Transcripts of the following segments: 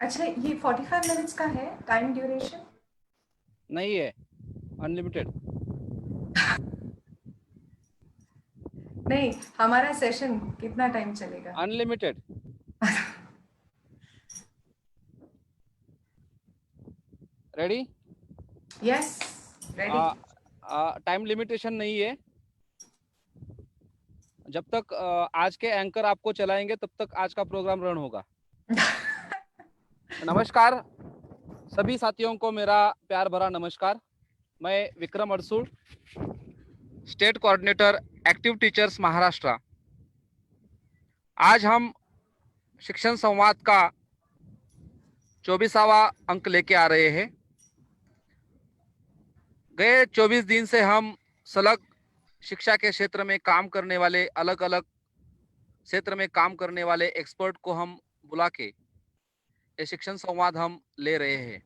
अच्छा, ये 45 मिनट्स का है टाइम ड्यूरेशन? नहीं है, अनलिमिटेड। नहीं, हमारा सेशन कितना टाइम चलेगा? Unlimited. Ready? Yes, ready. Time limitation नहीं है। जब तक आज के एंकर आपको चलाएंगे तब तक आज का प्रोग्राम रन होगा। नमस्कार सभी साथियों को, मेरा प्यार भरा नमस्कार। मैं Vikram Adsud, state coordinator active teachers Maharashtra. आज हम शिक्षण संवाद का 24वां अंक लेके आ रहे हैं। गए 24 दिन से हम सलग शिक्षा के क्षेत्र में काम करने वाले, अलग अलग क्षेत्र में काम करने वाले एक्सपर्ट को हम बुला के ये शिक्षण संवाद हम ले रहे हैं।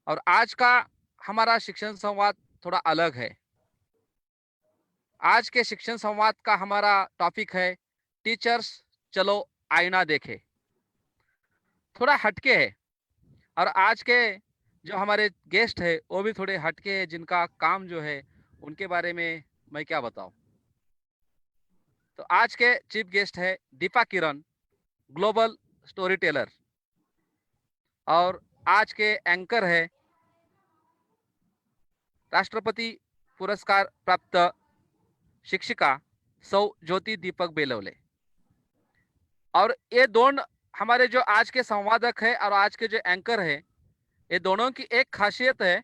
और आज का हमारा शिक्षण संवाद थोड़ा अलग है। आज के शिक्षण संवाद का हमारा टॉपिक है टीचर्स चलो आईना देखे। थोड़ा हटके है, और आज के जो हमारे गेस्ट है वो भी थोड़े हटके है, जिनका काम जो है उनके बारे में मैं क्या बताऊं। तो आज के चीफ गेस्ट है दीपा किरण, ग्लोबल स्टोरी टेलर। और आज के एंकर है राष्ट्रपति पुरस्कार प्राप्त शिक्षिका सौ ज्योति दीपक बेलवले। और ये दोनों हमारे जो आज के संवादक है और आज के जो एंकर है, ये दोनों की एक खासियत है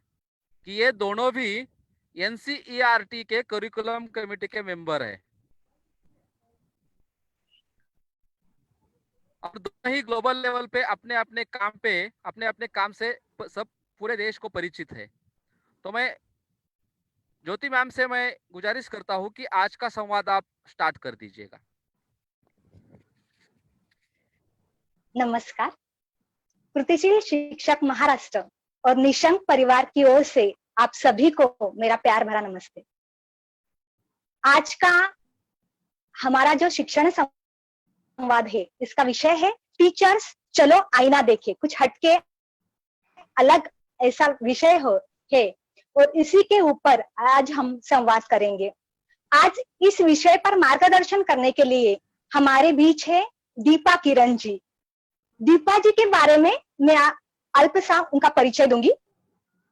कि ये दोनों भी एनसीईआरटी के करिकुलम कमेटी के मेंबर है, और दोनों ही ग्लोबल लेवल पे अपने अपने काम से सब पूरे देश को परिचित है। तो मैं ज्योति मैम से मैं गुजारिश करता हूं कि आज का संवाद आप स्टार्ट कर दीजिएगा। नमस्कार। कृतिशील शिक्षक महाराष्ट्र और निशंक परिवार की ओर से आप सभी को मेरा प्यार भरा नमस्ते। आज का हमारा जो शिक्षण संवाद है, इसका विषय है टीचर्स चलो आईना देखे। कुछ हटके अलग ऐसा विषय है, और इसी के ऊपर आज हम संवाद करेंगे। आज इस विषय पर मार्गदर्शन करने के लिए हमारे बीच है दीपा किरण जी। दीपा जी के बारे में मैं अल्प सा उनका परिचय दूंगी।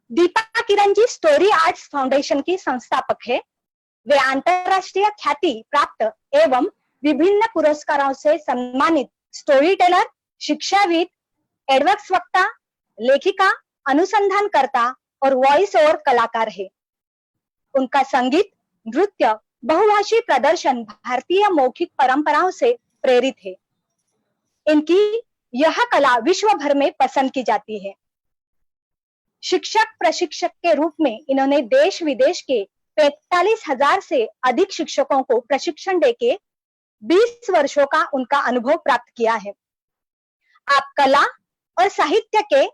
Deepa Kiran ji story arts foundation की संस्थापक है। वे अंतरराष्ट्रीय ख्याति प्राप्त एवं विभिन्न पुरस्कारों से सम्मानित स्टोरी टेलर, शिक्षाविद, एडवर्क्स वक्ता, लेखिका, अनुसंधानकर्ता और वॉइस ओवर कलाकार है। उनका संगीत, नृत्य, बहुभाषी प्रदर्शन भारतीय मौखिक परंपराओं से प्रेरित है। इनकी यह कला विश्व भर में पसंद की जाती है। शिक्षक प्रशिक्षक के रूप में इन्होंने देश विदेश के 45,000 से अधिक शिक्षकों को प्रशिक्षण देके 20 वर्षों का उनका अनुभव प्राप्त किया है। आप कला और साहित्य के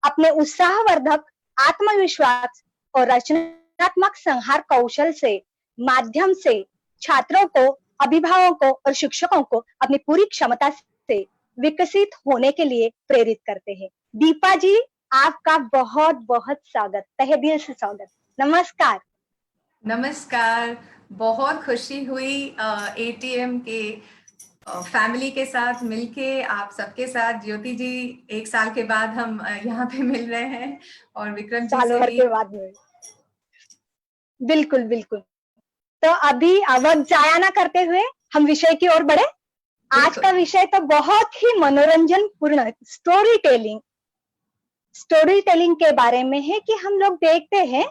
अपने उत्साहवर्धक, आत्मविश्वास और रचनात्मक संहार कौशल से माध्यम से छात्रों को, अभिभावकों और शिक्षकों को अपनी पूरी क्षमता से विकसित होने के लिए प्रेरित करते हैं। दीपा जी, आपका बहुत बहुत स्वागत, तहे दिल से स्वागत। नमस्कार। नमस्कार। बहुत खुशी हुई एटीएम के फैमिली के साथ मिलके, आप सबके साथ। ज्योति जी, एक साल के बाद हम यहाँ पे मिल रहे हैं, और विक्रम जी सालों से भर भी। के बाद में। बिल्कुल बिल्कुल। तो अभी वक्त जाया ना करते हुए हम विषय की ओर बढ़े। आज का विषय तो बहुत ही मनोरंजन पूर्ण स्टोरी टेलिंग। स्टोरी टेलिंग के बारे में है कि हम लोग देखते हैं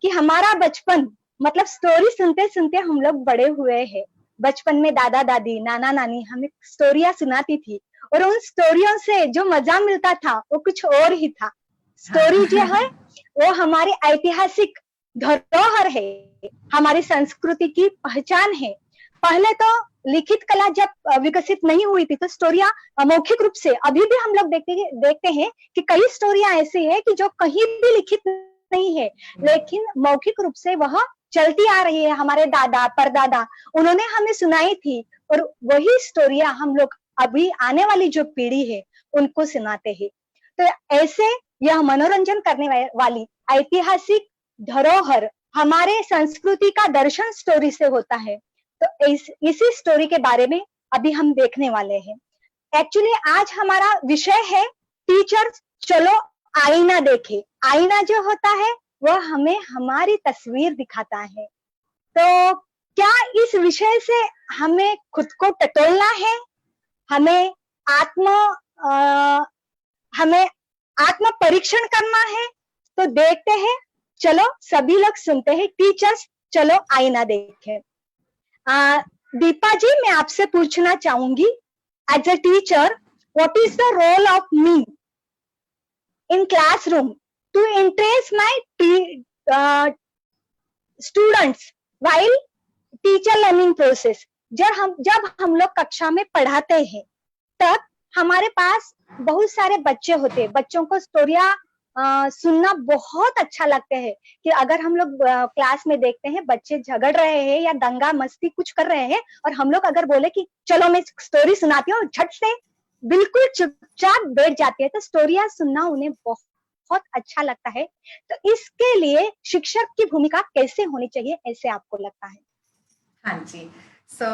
कि हमारा बचपन, मतलब स्टोरी सुनते सुनते हम लोग बड़े हुए हैं। बचपन में दादा दादी, नाना नानी हमें स्टोरियां सुनाती थी, और उन स्टोरियों से जो मजा मिलता था वो कुछ और ही था। स्टोरी जो है वो हमारी ऐतिहासिक धरोहर है, हमारी संस्कृति की पहचान है। पहले तो लिखित कला जब विकसित नहीं हुई थी तो स्टोरियां मौखिक रूप से, अभी भी हम लोग देखते हैं कि कई स्टोरियां ऐसी है कि जो कहीं भी लिखित नहीं है, लेकिन मौखिक रूप से वह चलती आ रही है। हमारे दादा परदादा उन्होंने हमें सुनाई थी, और वही स्टोरियां हम लोग अभी आने वाली जो पीढ़ी है उनको सुनाते हैं। तो ऐसे यह मनोरंजन करने वाली ऐतिहासिक धरोहर हमारे संस्कृति का दर्शन स्टोरी से होता है। तो इसी स्टोरी के बारे में अभी हम देखने वाले हैं। एक्चुअली आज हमारा विषय है टीचर्स चलो आईना देखे। आईना जो होता है वह हमें हमारी तस्वीर दिखाता है। तो क्या इस विषय से हमें खुद को टटोलना है, हमें हमें आत्म परीक्षण करना है? तो देखते हैं, चलो सभी लोग सुनते हैं टीचर्स चलो आईना देखें। दीपा जी, मैं आपसे पूछना चाहूंगी, as a teacher what is the role of me in classroom to interest my students while teacher learning process. जब हम लोग कक्षा में पढ़ाते हैं तब हमारे पास बहुत सारे बच्चे होते हैं। बच्चों को स्टोरिया सुनना बहुत अच्छा लगता है कि अगर हम लोग क्लास में देखते हैं बच्चे झगड़ रहे हैं या दंगा मस्ती कुछ कर रहे हैं और हम लोग अगर बोले कि चलो मैं स्टोरी सुनाती हूँ, झट से बिल्कुल चुपचाप बैठ जाते हैं। तो स्टोरिया सुनना उन्हें बहुत अच्छा लगता है। तो इसके लिए शिक्षक की भूमिका कैसे होनी चाहिए ऐसे आपको लगता है? हाँ जी, so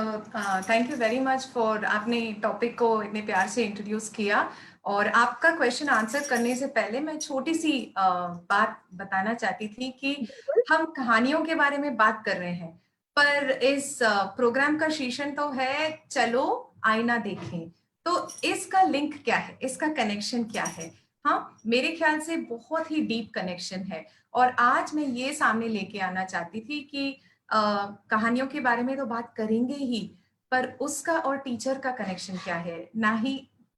thank you very much for आपने टॉपिक को इतने प्यार से इंट्रोड्यूस किया। और आपका क्वेश्चन आंसर करने से पहले मैं छोटी सी बात बताना चाहती थी कि हम कहानियों के बारे में बात कर रहे हैं, पर इस प्रोग्राम का शीर्षक तो है चलो आईना देखें। तो इसका लिंक क्या है, इसका कनेक्शन क्या है? हाँ, मेरे ख्याल से बहुत ही डीप कनेक्शन है। और आज मैं ये सामने लेके आना चाहती थी कि कहानियों के बारे में तो बात करेंगे ही, पर उसका और टीचर का कनेक्शन क्या है, ना ही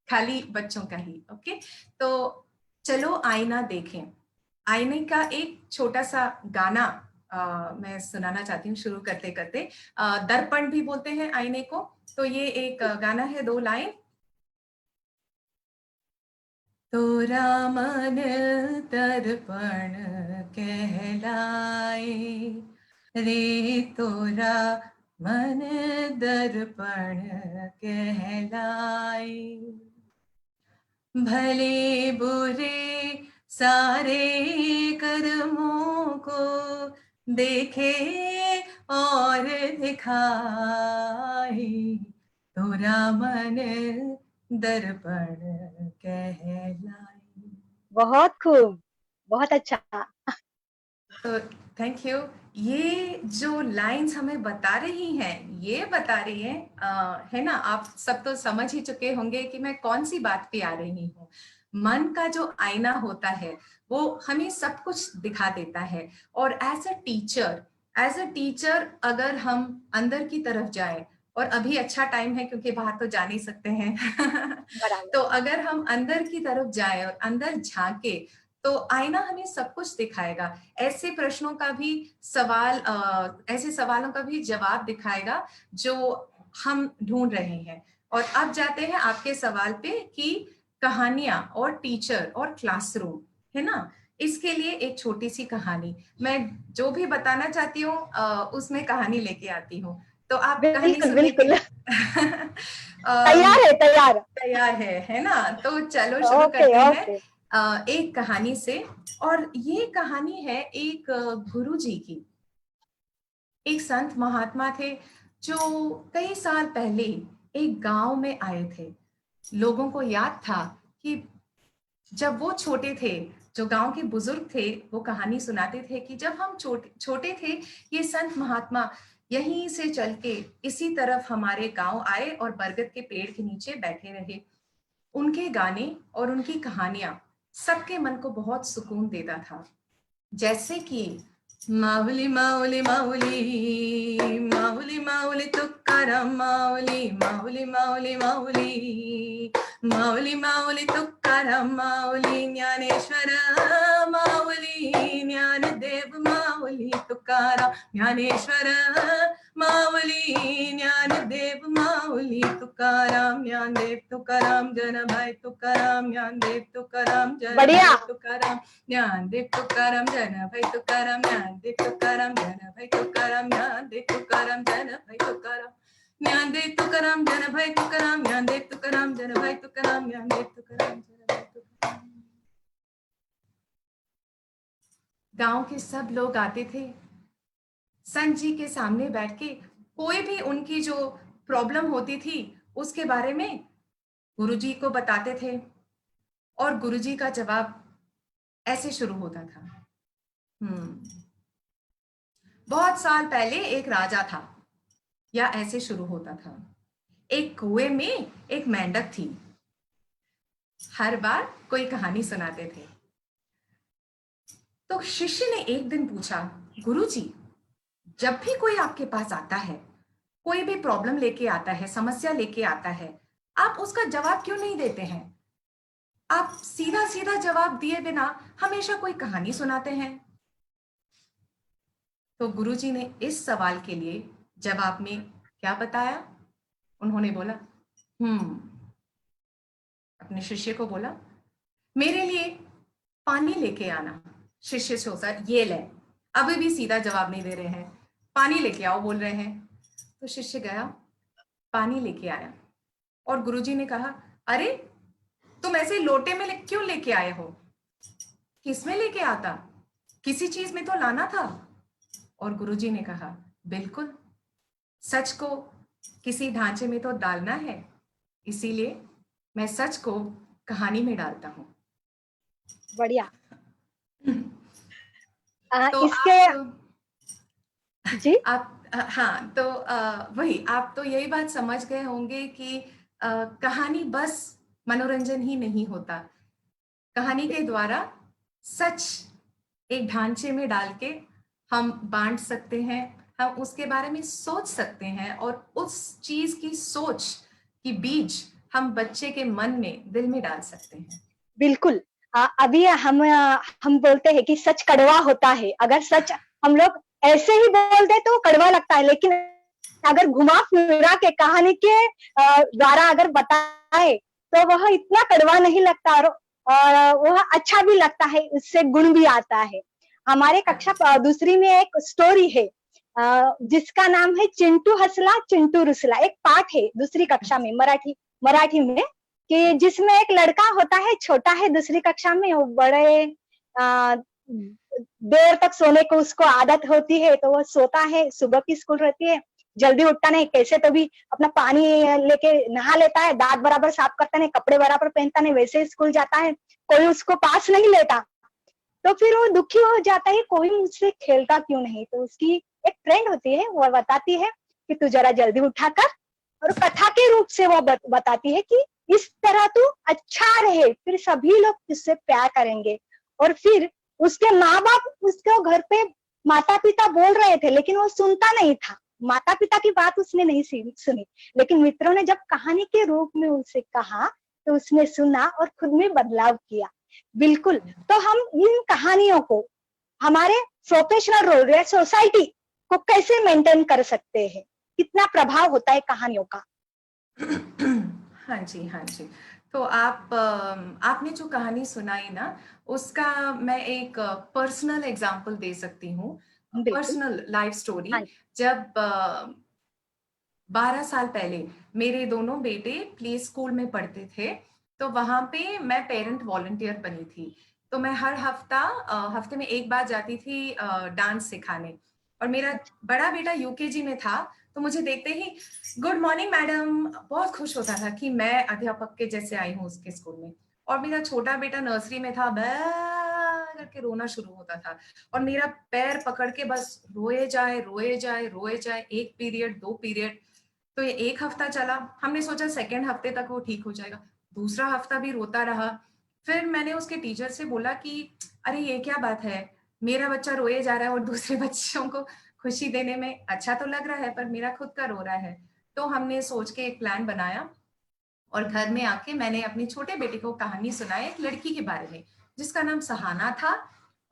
खाली बच्चों का ही। ओके, तो चलो आईना देखें। आईने का एक छोटा सा गाना मैं सुनाना चाहती हूँ शुरू करते करते। दर्पण भी बोलते हैं आईने को। तो ये एक गाना है, 2 लाइन। तोरा मन दर्पण कहलाए रे, तोरा मन दर्पण कहलाए। भले बुरे सारे कर्मों को देखे और दिखाए, तोरा मन दर्पण कहलाए। बहुत खूब, बहुत अच्छा। तो थैंक यू। ये जो लाइंस हमें बता रही हैं, ये बता रही है ना, आप सब तो समझ ही चुके होंगे कि मैं कौन सी बात पे आ रही हूँ। मन का जो आईना होता है वो हमें सब कुछ दिखा देता है। और एज अ टीचर अगर हम अंदर की तरफ जाए, और अभी अच्छा टाइम है क्योंकि बाहर तो जा नहीं सकते हैं तो अगर हम अंदर की तरफ जाए और अंदर झांके तो आईना हमें सब कुछ दिखाएगा। ऐसे प्रश्नों का भी ऐसे सवालों का भी जवाब दिखाएगा जो हम ढूंढ रहे हैं। और अब जाते हैं आपके सवाल पे कि कहानियां और टीचर और क्लासरूम, है ना। इसके लिए एक छोटी सी कहानी, मैं जो भी बताना चाहती हूँ उसमें कहानी लेके आती हूँ। तो आप कहानी बिल्कुल सुनने के बिल्कुल अम, तैयार। तैयार है ना। तो चलो शुरू ओके करते हैं ओके। एक कहानी से। और ये कहानी है एक गुरुजी की। एक संत महात्मा थे जो कई साल पहले एक गांव में आए थे। लोगों को याद था कि जब वो छोटे थे, जो गांव के बुजुर्ग थे वो कहानी सुनाते थे कि जब हम छोटे छोटे थे, ये संत महात्मा यहीं से चल के इसी तरफ हमारे गांव आए और बरगद के पेड़ के नीचे बैठे रहे। उनके गाने और उनकी कहानियां सबके मन को बहुत सुकून देता था। जैसे कि माऊली माऊली माऊली माऊली माऊली तुकाराम माऊली माऊली माऊली माऊली माऊली माऊली तुकाराम माऊली ज्ञानेश्वर माऊली ज्ञानदेव माऊली तुकाराम ज्ञानेश्वर माऊली ज्ञानदेव माऊली तुकाराम ज्ञानदेव तुकाराम जनाबाई तुकाराम ज्ञानदेव तुकाराम बढ़िया। जनाबाई तुकाराम ज्ञानदेव तुकाराम जनाबाई तुकाराम ज्ञानदेव तुकाराम जनाबाई तुकाराम ज्ञानदेव तुकाराम जनाबाई तुकाराम ज्ञानदेव तुकाराम जनाबाई तुकाराम ज्ञानदेव तुकाराम तुकाराम ज्ञान दे तुकाराम जय जय तुकाराम। गांव के सब लोग आते थे संत जी के सामने बैठ के, कोई भी उनकी जो प्रॉब्लम होती थी उसके बारे में गुरुजी को बताते थे और गुरुजी का जवाब ऐसे शुरू होता था। बहुत साल पहले एक राजा था, या ऐसे शुरू होता था। एक कुएं में एक मेंढक थी। हर बार कोई कहानी सुनाते थे। तो शिष्य ने एक दिन पूछा, गुरुजी, जब भी कोई आपके पास आता है, कोई भी प्रॉब्लम लेके आता है, समस्या लेके आता है, आप उसका जवाब क्यों नहीं देते हैं? आप सीधा सीधा जवाब दिए बिना हमेशा कोई कहानी सुनाते हैं। तो गुरुजी ने इस सवाल के लिए जवाब में क्या बताया? उन्होंने बोला, अपने शिष्य को बोला, मेरे लिए पानी लेके आना। शिष्य सोचा, ये ले, अभी भी सीधा जवाब नहीं दे रहे हैं, पानी लेके आओ बोल रहे हैं। तो शिष्य गया, पानी लेके आया और गुरुजी ने कहा, अरे तुम ऐसे लोटे में क्यों लेके आए हो? किसमें लेके आता? किसी चीज में तो लाना था। और गुरुजी ने कहा, बिल्कुल, सच को किसी ढांचे में तो डालना है, इसीलिए मैं सच को कहानी में डालता हूँ। बढ़िया। तो इसके जी हाँ, तो वही आप तो यही बात समझ गए होंगे कि कहानी बस मनोरंजन ही नहीं होता। कहानी के द्वारा सच एक ढांचे में डाल के हम बांट सकते हैं, हम उसके बारे में सोच सकते हैं और उस चीज की सोच की बीज हम बच्चे के मन में, दिल में डाल सकते हैं। बिल्कुल। अभी हम बोलते हैं कि सच कड़वा होता है। अगर सच हम लोग ऐसे ही बोल दे तो कड़वा लगता है, लेकिन अगर घुमा फिरा के कहानी के द्वारा अगर बताए तो वह इतना कड़वा नहीं लगता और वह अच्छा भी लगता है, उससे गुण भी आता है। हमारे कक्षा दूसरी में एक स्टोरी है जिसका नाम है चिंटू हंसला चिंटू रुसला। एक पाठ है दूसरी कक्षा में, मराठी में, कि जिसमें एक लड़का होता है, छोटा है, दूसरी कक्षा में, वो बड़े देर तक सोने को उसको आदत होती है, तो वो सोता है। सुबह की स्कूल रहती है, जल्दी उठता नहीं, कैसे तो भी अपना पानी लेके नहा लेता है, दांत बराबर साफ करता नहीं, कपड़े बराबर पहनता नहीं, वैसे स्कूल जाता है, कोई उसको पास नहीं लेता। तो फिर वो दुखी हो जाता है, कोई मुझसे खेलता क्यों नहीं। तो उसकी एक फ्रेंड होती है, वो बताती है कि तू जरा जल्दी उठा कर, और कथा के रूप से वो बताती है कि इस तरह तू अच्छा रहे, फिर सभी लोग तुझसे प्यार करेंगे। और फिर उसके माँ बाप उसको घर पे माता पिता बोल रहे थे, लेकिन वो सुनता नहीं था, माता पिता की बात उसने नहीं सुनी। लेकिन मित्रों ने जब कहानी के रूप में उसे कहा तो उसने सुना और खुद में बदलाव किया। बिल्कुल। तो हम इन कहानियों को हमारे प्रोफेशनल रोल या सोसाइटी को कैसे मेंटेन कर सकते हैं? कितना प्रभाव होता है कहानियों का? हाँ जी, हाँ जी। तो आपने जो कहानी सुनाई ना, उसका मैं एक पर्सनल एग्जांपल दे सकती हूँ, पर्सनल लाइफ स्टोरी। जब 12 साल पहले मेरे दोनों बेटे प्ले स्कूल में पढ़ते थे, तो वहां पे मैं पेरेंट वॉलंटियर बनी थी। तो मैं हर हफ्ते में एक बार जाती थी डांस सिखाने। और मेरा बड़ा बेटा यूकेजी में था, तो मुझे देखते ही गुड मॉर्निंग मैडम बहुत खुश होता था कि मैं अध्यापक के जैसे आई हूँ उसके स्कूल में। और मेरा छोटा बेटा नर्सरी में था, बै करके रोना शुरू होता था और मेरा पैर पकड़ के बस रोए जाए रोए जाए रोए जाए, 1 पीरियड 2 पीरियड। तो ये 1 हफ्ता चला, हमने सोचा सेकेंड हफ्ते तक वो ठीक हो जाएगा। दूसरा हफ्ता भी रोता रहा। फिर मैंने उसके टीचर से बोला कि अरे ये क्या बात है, मेरा बच्चा रोए जा रहा है और दूसरे बच्चों को खुशी देने में अच्छा तो लग रहा है, पर मेरा खुद का रो रहा है। तो हमने सोच के एक प्लान बनाया और घर में आके मैंने अपने छोटे बेटे को कहानी सुनाई एक लड़की के बारे में जिसका नाम सहाना था।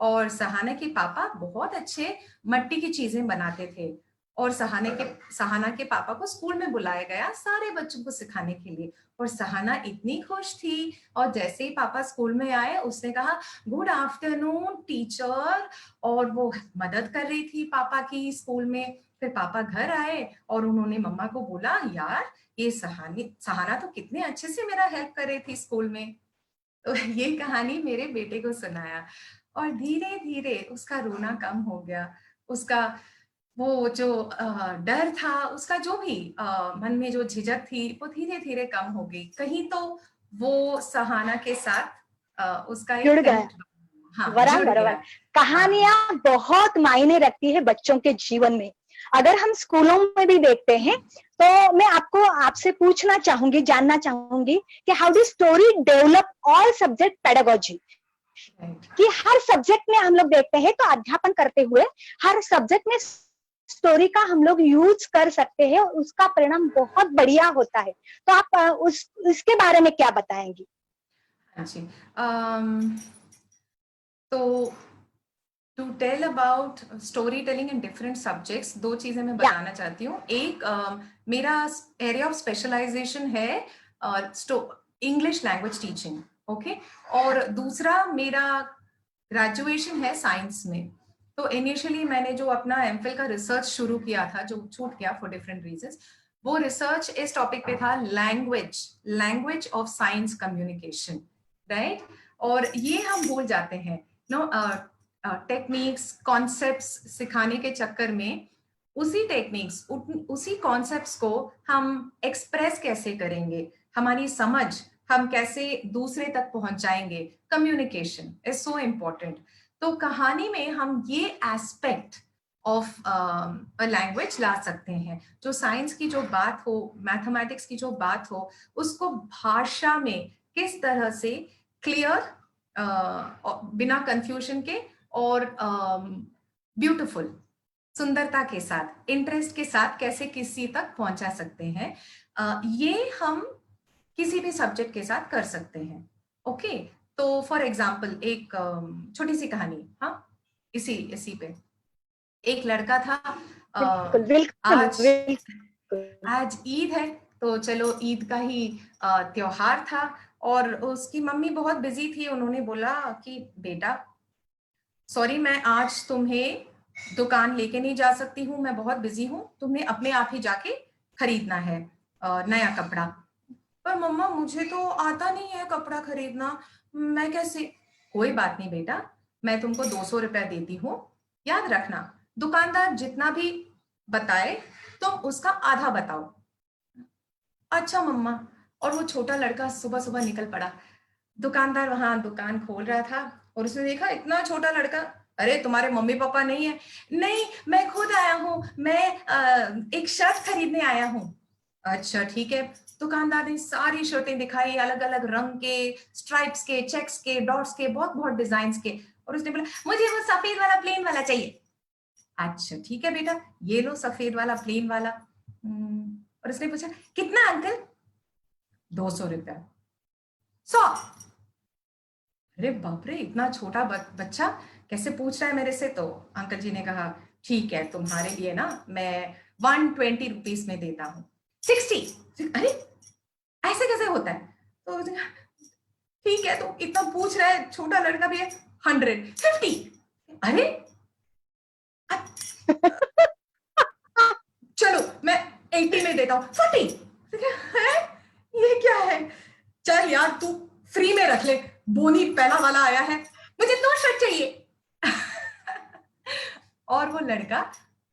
और सहाना के पापा बहुत अच्छे मट्टी की चीजें बनाते थे और सहाना के पापा को स्कूल में बुलाया गया सारे बच्चों को सिखाने के लिए। और सहाना इतनी खुश थी, और जैसे ही पापा स्कूल में आए उसने कहा गुड आफ्टरनून टीचर, और वो मदद कर रही थी पापा की स्कूल में। फिर पापा घर आए और उन्होंने मम्मा को बोला यार ये सहाना तो कितने अच्छे से मेरा हेल्प कर रही थी स्कूल में। तो ये कहानी मेरे बेटे को सुनाया, और धीरे धीरे उसका रोना कम हो गया। उसका वो जो डर था, उसका जो भी मन में जो झिझक थी, वो धीरे धीरे कम हो गई। कहीं तो वो सहाना के साथ उसका एक जुड़ गया। कनेक्ट, हाँ, जुड़ बराबर गया। बराबर। कहानियां बहुत मायने रखती है बच्चों के जीवन में। अगर हम स्कूलों में भी देखते हैं तो मैं आपसे पूछना चाहूंगी, जानना चाहूंगी कि how do story develop all subject pedagogy, कि हर सब्जेक्ट में हम लोग देखते हैं तो अध्यापन करते हुए हर सब्जेक्ट में स्टोरी का हम लोग यूज कर सकते हैं, उसका परिणाम बहुत बढ़िया होता है। तो आप इसके बारे में क्या बताएंगी? हाँ जी, तो to tell about story telling in different subjects, दो चीजें मैं बताना चाहती हूँ। एक मेरा एरिया ऑफ स्पेशलाइजेशन है इंग्लिश लैंग्वेज टीचिंग, ओके, और दूसरा मेरा ग्रेजुएशन है साइंस में। तो इनिशियली मैंने जो अपना एमफिल का रिसर्च शुरू किया था, जो छूट गया फॉर डिफरेंट रीजंस, वो रिसर्च इस टॉपिक पे था, language of science communication, right. और ये हम भूल जाते हैं नो, टेक्निक्स कॉन्सेप्ट्स सिखाने के चक्कर में उसी टेक्निक्स उसी कॉन्सेप्ट्स को हम एक्सप्रेस कैसे करेंगे, हमारी समझ हम कैसे दूसरे तक पहुंचाएंगे, कम्युनिकेशन इज सो इम्पोर्टेंट। तो कहानी में हम ये एस्पेक्ट ऑफ अ लैंग्वेज ला सकते हैं। जो साइंस की जो बात हो, मैथमेटिक्स की जो बात हो, उसको भाषा में किस तरह से क्लियर, बिना कंफ्यूजन के और ब्यूटीफुल, सुंदरता के साथ, इंटरेस्ट के साथ कैसे किसी तक पहुंचा सकते हैं, ये हम किसी भी सब्जेक्ट के साथ कर सकते हैं। ओके, तो फॉर एग्जाम्पल एक छोटी सी कहानी, हाँ, इसी पे एक लड़का था। बिल्कुल बिल्कुल आज बिल्कुल। आज ईद है, तो चलो ईद का ही त्योहार था, और उसकी मम्मी बहुत बिजी थी। उन्होंने बोला कि बेटा सॉरी, मैं आज तुम्हें दुकान लेके नहीं जा सकती हूँ, मैं बहुत बिजी हूँ, तुम्हें अपने आप ही जाके खरीदना है नया कपड़ा। पर मम्मा मुझे तो आता नहीं है कपड़ा खरीदना, मैं कैसे? कोई बात नहीं बेटा, मैं तुमको 200 रुपया देती हूँ, याद रखना दुकानदार जितना भी बताए तुम उसका आधा बताओ। अच्छा मम्मा। और वो छोटा लड़का सुबह सुबह निकल पड़ा। दुकानदार वहां दुकान खोल रहा था, और उसने देखा इतना छोटा लड़का, अरे तुम्हारे मम्मी पापा नहीं है? नहीं, मैं खुद आया हूँ, मैं एक शर्ट खरीदने आया हूँ। अच्छा ठीक है। दुकानदार ने सारी शर्टें दिखाई, अलग अलग रंग के, स्ट्राइप्स के, चेक्स के, डॉट्स के, बहुत बहुत डिजाइन के, और उसने बोला मुझे वो सफेद वाला प्लेन वाला चाहिए। अच्छा ठीक है बेटा, ये लो सफेद वाला प्लेन वाला। और उसने पूछा कितना अंकल? 200 रुपया। 100। अरे बाप रे, इतना छोटा बच्चा कैसे पूछ रहा है मेरे से? तो अंकल जी ने कहा ठीक है, तुम्हारे लिए ना मैं 120 रुपीज में देता हूँ। 60। अरे ऐसे कैसे होता है? तो ठीक है, तो इतना पूछ रहा है, छोटा लड़का भी है। 150। अरे चलो मैं 80 में देता हूँ। 40। है ये क्या है? चल यार तू फ्री में रख ले, बोनी पहला वाला आया है, मुझे 2 शर्ट चाहिए। और वो लड़का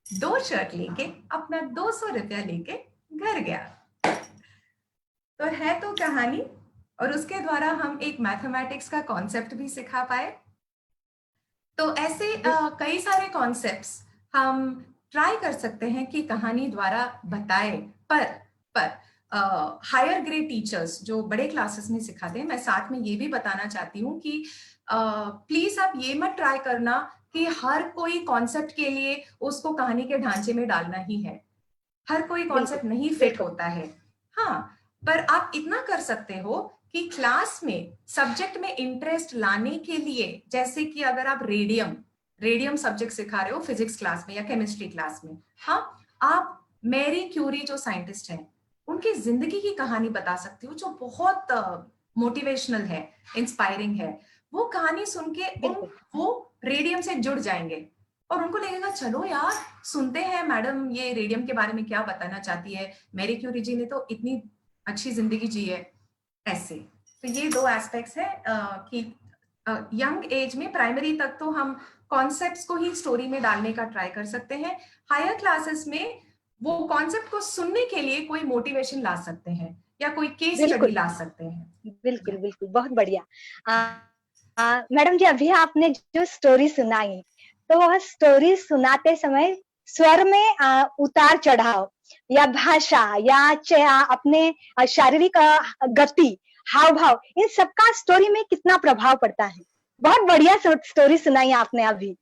2 शर्ट लेके अपना 200 रुपया लेके घर गया। तो है तो कहानी, और उसके द्वारा हम एक मैथमेटिक्स का कॉन्सेप्ट भी सिखा पाए। तो ऐसे कई सारे कॉन्सेप्ट्स हम ट्राई कर सकते हैं कि कहानी द्वारा बताए। पर हायर ग्रेड टीचर्स जो बड़े क्लासेस में सिखाते हैं, मैं साथ में ये भी बताना चाहती हूँ कि प्लीज आप ये मत ट्राई करना कि हर कोई कॉन्सेप्ट के लिए उसको कहानी के ढांचे में डालना ही है। हर कोई कॉन्सेप्ट नहीं फिट होता है। हाँ, पर आप इतना कर सकते हो कि क्लास में सब्जेक्ट में इंटरेस्ट लाने के लिए, जैसे कि अगर आप रेडियम सब्जेक्ट सिखा रहे हो फिजिक्स क्लास में या केमिस्ट्री क्लास में, हाँ, आप मैरी क्यूरी जो साइंटिस्ट हैं, उनकी जिंदगी की कहानी बता सकती हो जो बहुत मोटिवेशनल है, इंस्पायरिंग है। वो कहानी सुन के बिल्कुल वो रेडियम से जुड़ जाएंगे और उनको लगेगा चलो यार सुनते हैं मैडम ये रेडियम के बारे में क्या बताना चाहती है, मैरी क्यूरी जी ने तो इतनी अच्छी जिंदगी जी है। ऐसे तो ये दो एस्पेक्ट्स है कि यंग एज में प्राइमरी तक तो हम कॉन्सेप्ट्स को ही स्टोरी में डालने का ट्राई कर सकते हैं। हायर क्लासेस में वो कॉन्सेप्ट को सुनने के लिए कोई मोटिवेशन ला सकते हैं या कोई केस स्टडी बिल्कुल ला सकते हैं। बिल्कुल बिल्कुल, बहुत बढ़िया। मैडम जी, अभी आपने जो स्टोरी सुनाई, तो वह स्टोरी सुनाते समय स्वर में उतार चढ़ाव या भाषा या अपने शारीरिक गति, हाव भाव, इन सबका स्टोरी में कितना प्रभाव पड़ता है। बहुत बढ़िया स्टोरी सुनाई आपने अभी।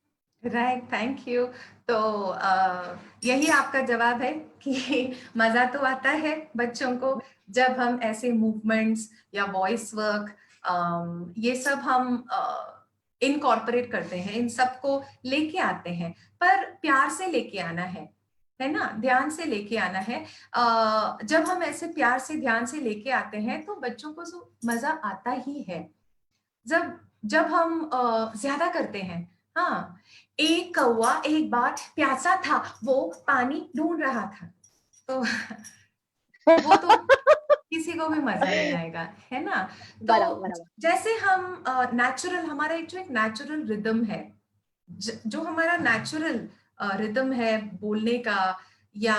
Right, thank you. तो यही आपका जवाब है कि मजा तो आता है बच्चों को जब हम ऐसे मूवमेंट्स या वॉइस वर्क ये सब हम इनकॉर्पोरेट करते हैं, इन सबको लेके आते हैं, पर प्यार से लेके आना है ना, ध्यान से लेके आना है। जब हम ऐसे प्यार से ध्यान से लेके आते हैं तो बच्चों को मजा आता ही है। जब जब हम ज्यादा करते हैं, हाँ, एक कौवा एक बार प्यासा था, वो पानी ढूंढ रहा था, तो वो तो किसी को भी मजा नहीं आएगा, है ना। तो बराबर बराबर। जैसे हम नेचुरल, हमारा एक नेचुरल रिदम है, जो हमारा नेचुरल रिदम है बोलने का या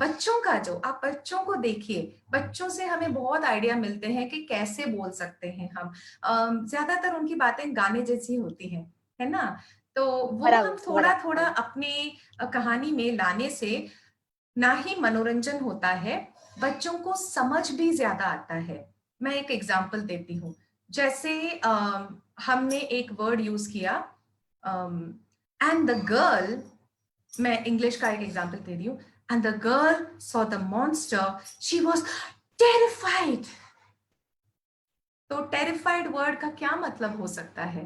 बच्चों का, जो आप बच्चों को देखिए, बच्चों से हमें बहुत आइडिया मिलते हैं कि कैसे बोल सकते हैं हम। ज्यादातर उनकी बातें गाने जैसी होती हैं, है ना। तो वो हम बराबर थोड़ा थोड़ा बराबर। अपने कहानी में लाने से ना ही मनोरंजन होता है, बच्चों को समझ भी ज्यादा आता है। मैं एक एग्जांपल देती हूँ। जैसे हमने एक वर्ड यूज किया, एंड द गर्ल, मैं इंग्लिश का एक एग्जांपल दे रही हूँ, and the girl saw the monster, she was terrified. तो टेरिफाइड वर्ड का क्या मतलब हो सकता है?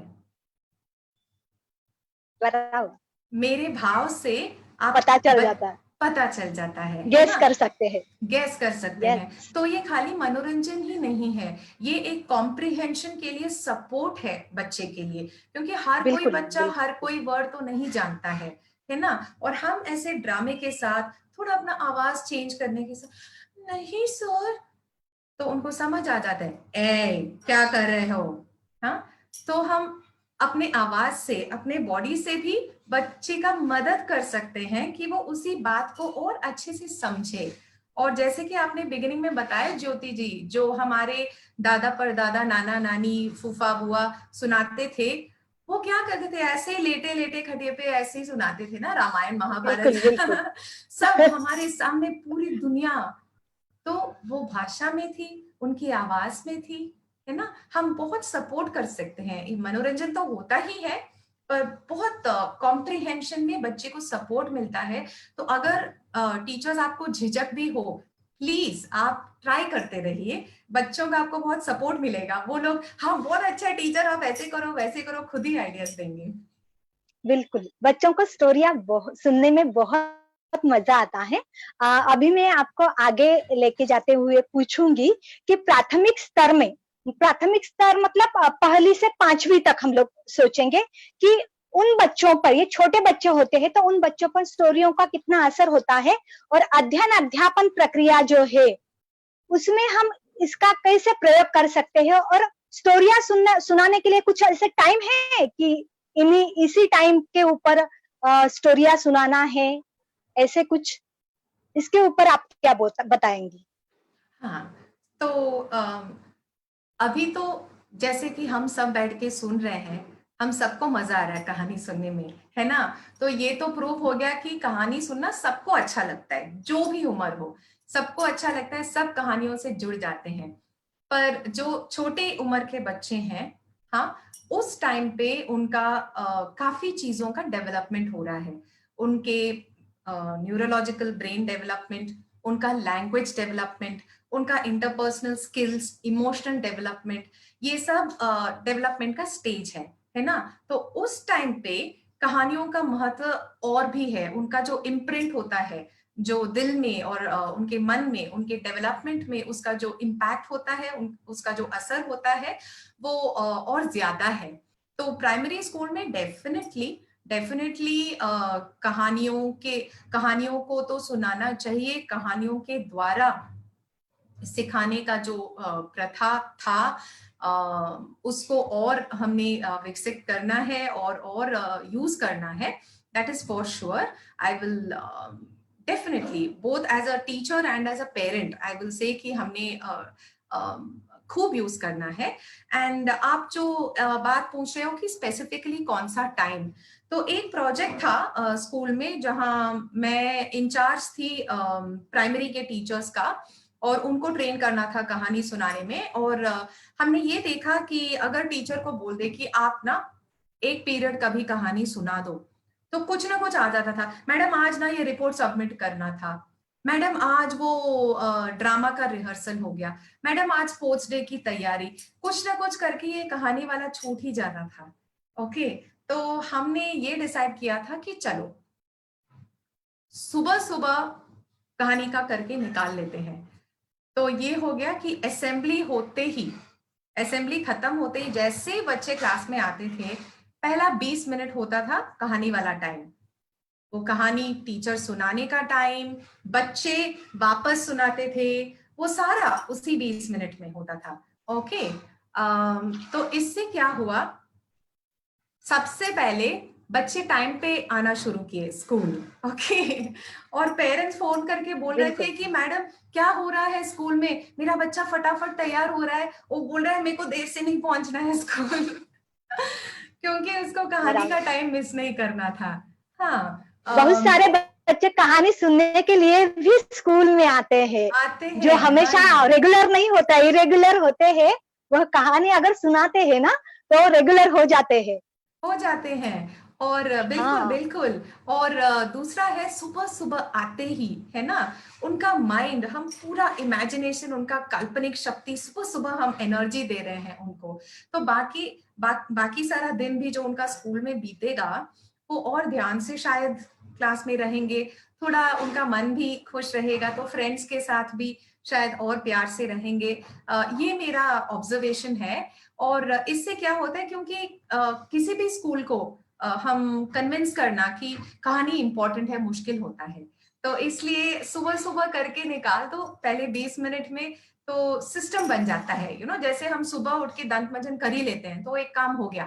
बराबर, मेरे भाव से आप पता चल जाता है, पता चल जाता है गेस ना, कर सकते हैं। गैस कर सकते हैं। यस, तो ये खाली मनोरंजन ही नहीं है, ये एक कॉम्प्रिहेंशन के लिए सपोर्ट है बच्चे के लिए, क्योंकि हर कोई बिल्कुल बच्चा हर बिल्कुल कोई वर्ड तो नहीं जानता है ना। और हम ऐसे ड्रामे के साथ थोड़ा अपना आवाज चेंज करने के साथ, नहीं सर, तो उनको समझ आ जाता है, ए क्या कर रहे हो, हाँ। तो हम अपने आवाज से, अपने बॉडी से भी बच्चे का मदद कर सकते हैं कि वो उसी बात को और अच्छे से समझे। और जैसे कि आपने बिगिनिंग में बताया ज्योति जी, जो हमारे दादा परदादा, नाना नानी, फूफा बुआ सुनाते थे, वो क्या करते थे, ऐसे लेटे लेटे खटिया पे ऐसे ही सुनाते थे ना, रामायण बिल्कुल बिल्कुल। महाभारत सब हमारे सामने, पूरी दुनिया। तो वो भाषा में थी, उनकी आवाज में थी, है ना। हम बहुत सपोर्ट कर सकते हैं, ये मनोरंजन तो होता ही है, पर बहुत कॉम्प्रिहेंशन में बच्चे को सपोर्ट मिलता है। तो अगर टीचर्स आपको झिझक भी हो, प्लीज आप ट्राई करते रहिए, बच्चों का आपको बहुत सपोर्ट मिलेगा। वो लोग, हाँ बहुत अच्छा है टीचर, आप ऐसे करो वैसे करो, खुद ही आइडियाज देंगे। बिल्कुल, बच्चों को स्टोरियाँ बहुत सुनने में बहुत मजा आता है। अभी मैं आपको आगे लेके जाते हुए पूछूंगी कि प्राथमिक स्तर मतलब पहली से 5वीं तक हम लोग सोचेंगे कि उन बच्चों पर, ये छोटे बच्चे होते हैं, तो उन बच्चों पर स्टोरियों का कितना असर होता है, और अध्ययन अध्यापन प्रक्रिया जो है उसमें हम इसका कैसे प्रयोग कर सकते हैं, और स्टोरियाँ सुनाने के लिए कुछ ऐसे टाइम है कि इन्हीं इसी टाइम के ऊपर स्टोरियाँ सुनाना है, ऐसे कुछ, इसके ऊपर आप क्या बताएंगी? हाँ, तो अभी तो जैसे कि हम सब बैठ के सुन रहे हैं, हम सबको मजा आ रहा है कहानी सुनने में, है ना। तो ये तो प्रूव हो गया कि कहानी सुनना सबको अच्छा लगता है, जो भी उम्र हो सबको अच्छा लगता है, सब कहानियों से जुड़ जाते हैं। पर जो छोटे उम्र के बच्चे हैं, हाँ, उस टाइम पे उनका काफी चीजों का डेवलपमेंट हो रहा है। उनके न्यूरोलॉजिकल ब्रेन डेवलपमेंट, उनका लैंग्वेज डेवलपमेंट, उनका इंटरपर्सनल स्किल्स, इमोशनल डेवलपमेंट, ये सब डेवलपमेंट का स्टेज है ना। तो उस टाइम पे कहानियों का महत्व और भी है, उनका जो इम्प्रिंट होता है जो दिल में और उनके मन में, उनके डेवलपमेंट में उसका जो इम्पैक्ट होता है, उसका जो असर होता है वो और ज्यादा है। तो प्राइमरी स्कूल में डेफिनेटली कहानियों को तो सुनाना चाहिए। कहानियों के द्वारा सिखाने का जो प्रथा था उसको और हमने विकसित करना है और यूज करना है। That is for sure. I will definitely both as a teacher and as a parent I will say कि हमने खूब यूज करना है। एंड आप जो बात पूछ रहे हो कि स्पेसिफिकली कौन सा टाइम, तो एक प्रोजेक्ट था स्कूल में जहां मैं इंचार्ज थी प्राइमरी के टीचर्स का, और उनको ट्रेन करना था कहानी सुनाने में। और हमने ये देखा कि अगर टीचर को बोल दे कि आप ना एक पीरियड कभी कहानी सुना दो, तो कुछ ना कुछ आ जाता था। मैडम आज ना ये रिपोर्ट सबमिट करना था, मैडम आज वो ड्रामा का रिहर्सल हो गया, मैडम आज स्पोर्ट्स डे की तैयारी, कुछ ना कुछ करके ये कहानी वाला छूट ही जाता था। ओके, तो हमने ये डिसाइड किया था कि चलो सुबह सुबह कहानी का करके निकाल लेते हैं। तो ये हो गया कि असेंबली खत्म होते ही जैसे बच्चे क्लास में आते थे, पहला 20 मिनट होता था कहानी वाला टाइम। वो कहानी टीचर सुनाने का टाइम, बच्चे वापस सुनाते थे, वो सारा उसी 20 मिनट में होता था। ओके, तो इससे क्या हुआ, सबसे पहले बच्चे टाइम पे आना शुरू किए स्कूल। ओके, और पेरेंट्स फोन करके बोल रहे थे कि मैडम क्या हो रहा है स्कूल में, मेरा बच्चा फटाफट तैयार हो रहा है, वो बोल रहा है मेरे को देर से नहीं पहुंचना है स्कूल क्योंकि उसको कहानी का टाइम मिस नहीं करना था। हाँ, बहुत सारे बच्चे कहानी सुनने के लिए भी स्कूल में आते हैं, जो हमेशा रेगुलर नहीं होता, इरेगुलर होते हैं। वह कहानी अगर सुनाते हैं ना तो रेगुलर हो जाते हैं। और बिल्कुल बिल्कुल। और दूसरा है दूसरा सुबह आते ही है ना, उनका माइंड, हम पूरा इमेजिनेशन, उनका काल्पनिक शक्ति, सुबह सुबह हम एनर्जी दे रहे हैं उनको। तो बाकी सारा दिन भी जो उनका स्कूल में बीतेगा वो और ध्यान से शायद क्लास में रहेंगे, थोड़ा उनका मन भी खुश रहेगा, तो फ्रेंड्स के साथ भी शायद और प्यार से रहेंगे। ये मेरा ऑब्जर्वेशन है। और इससे क्या होता है, क्योंकि किसी भी स्कूल को हम कन्विंस करना कि कहानी इंपॉर्टेंट है मुश्किल होता है। तो इसलिए सुबह सुबह करके निकाल दो पहले 20 मिनट में, तो सिस्टम बन जाता है। जैसे हम सुबह उठ के दंत मंजन कर ही लेते हैं तो एक काम हो गया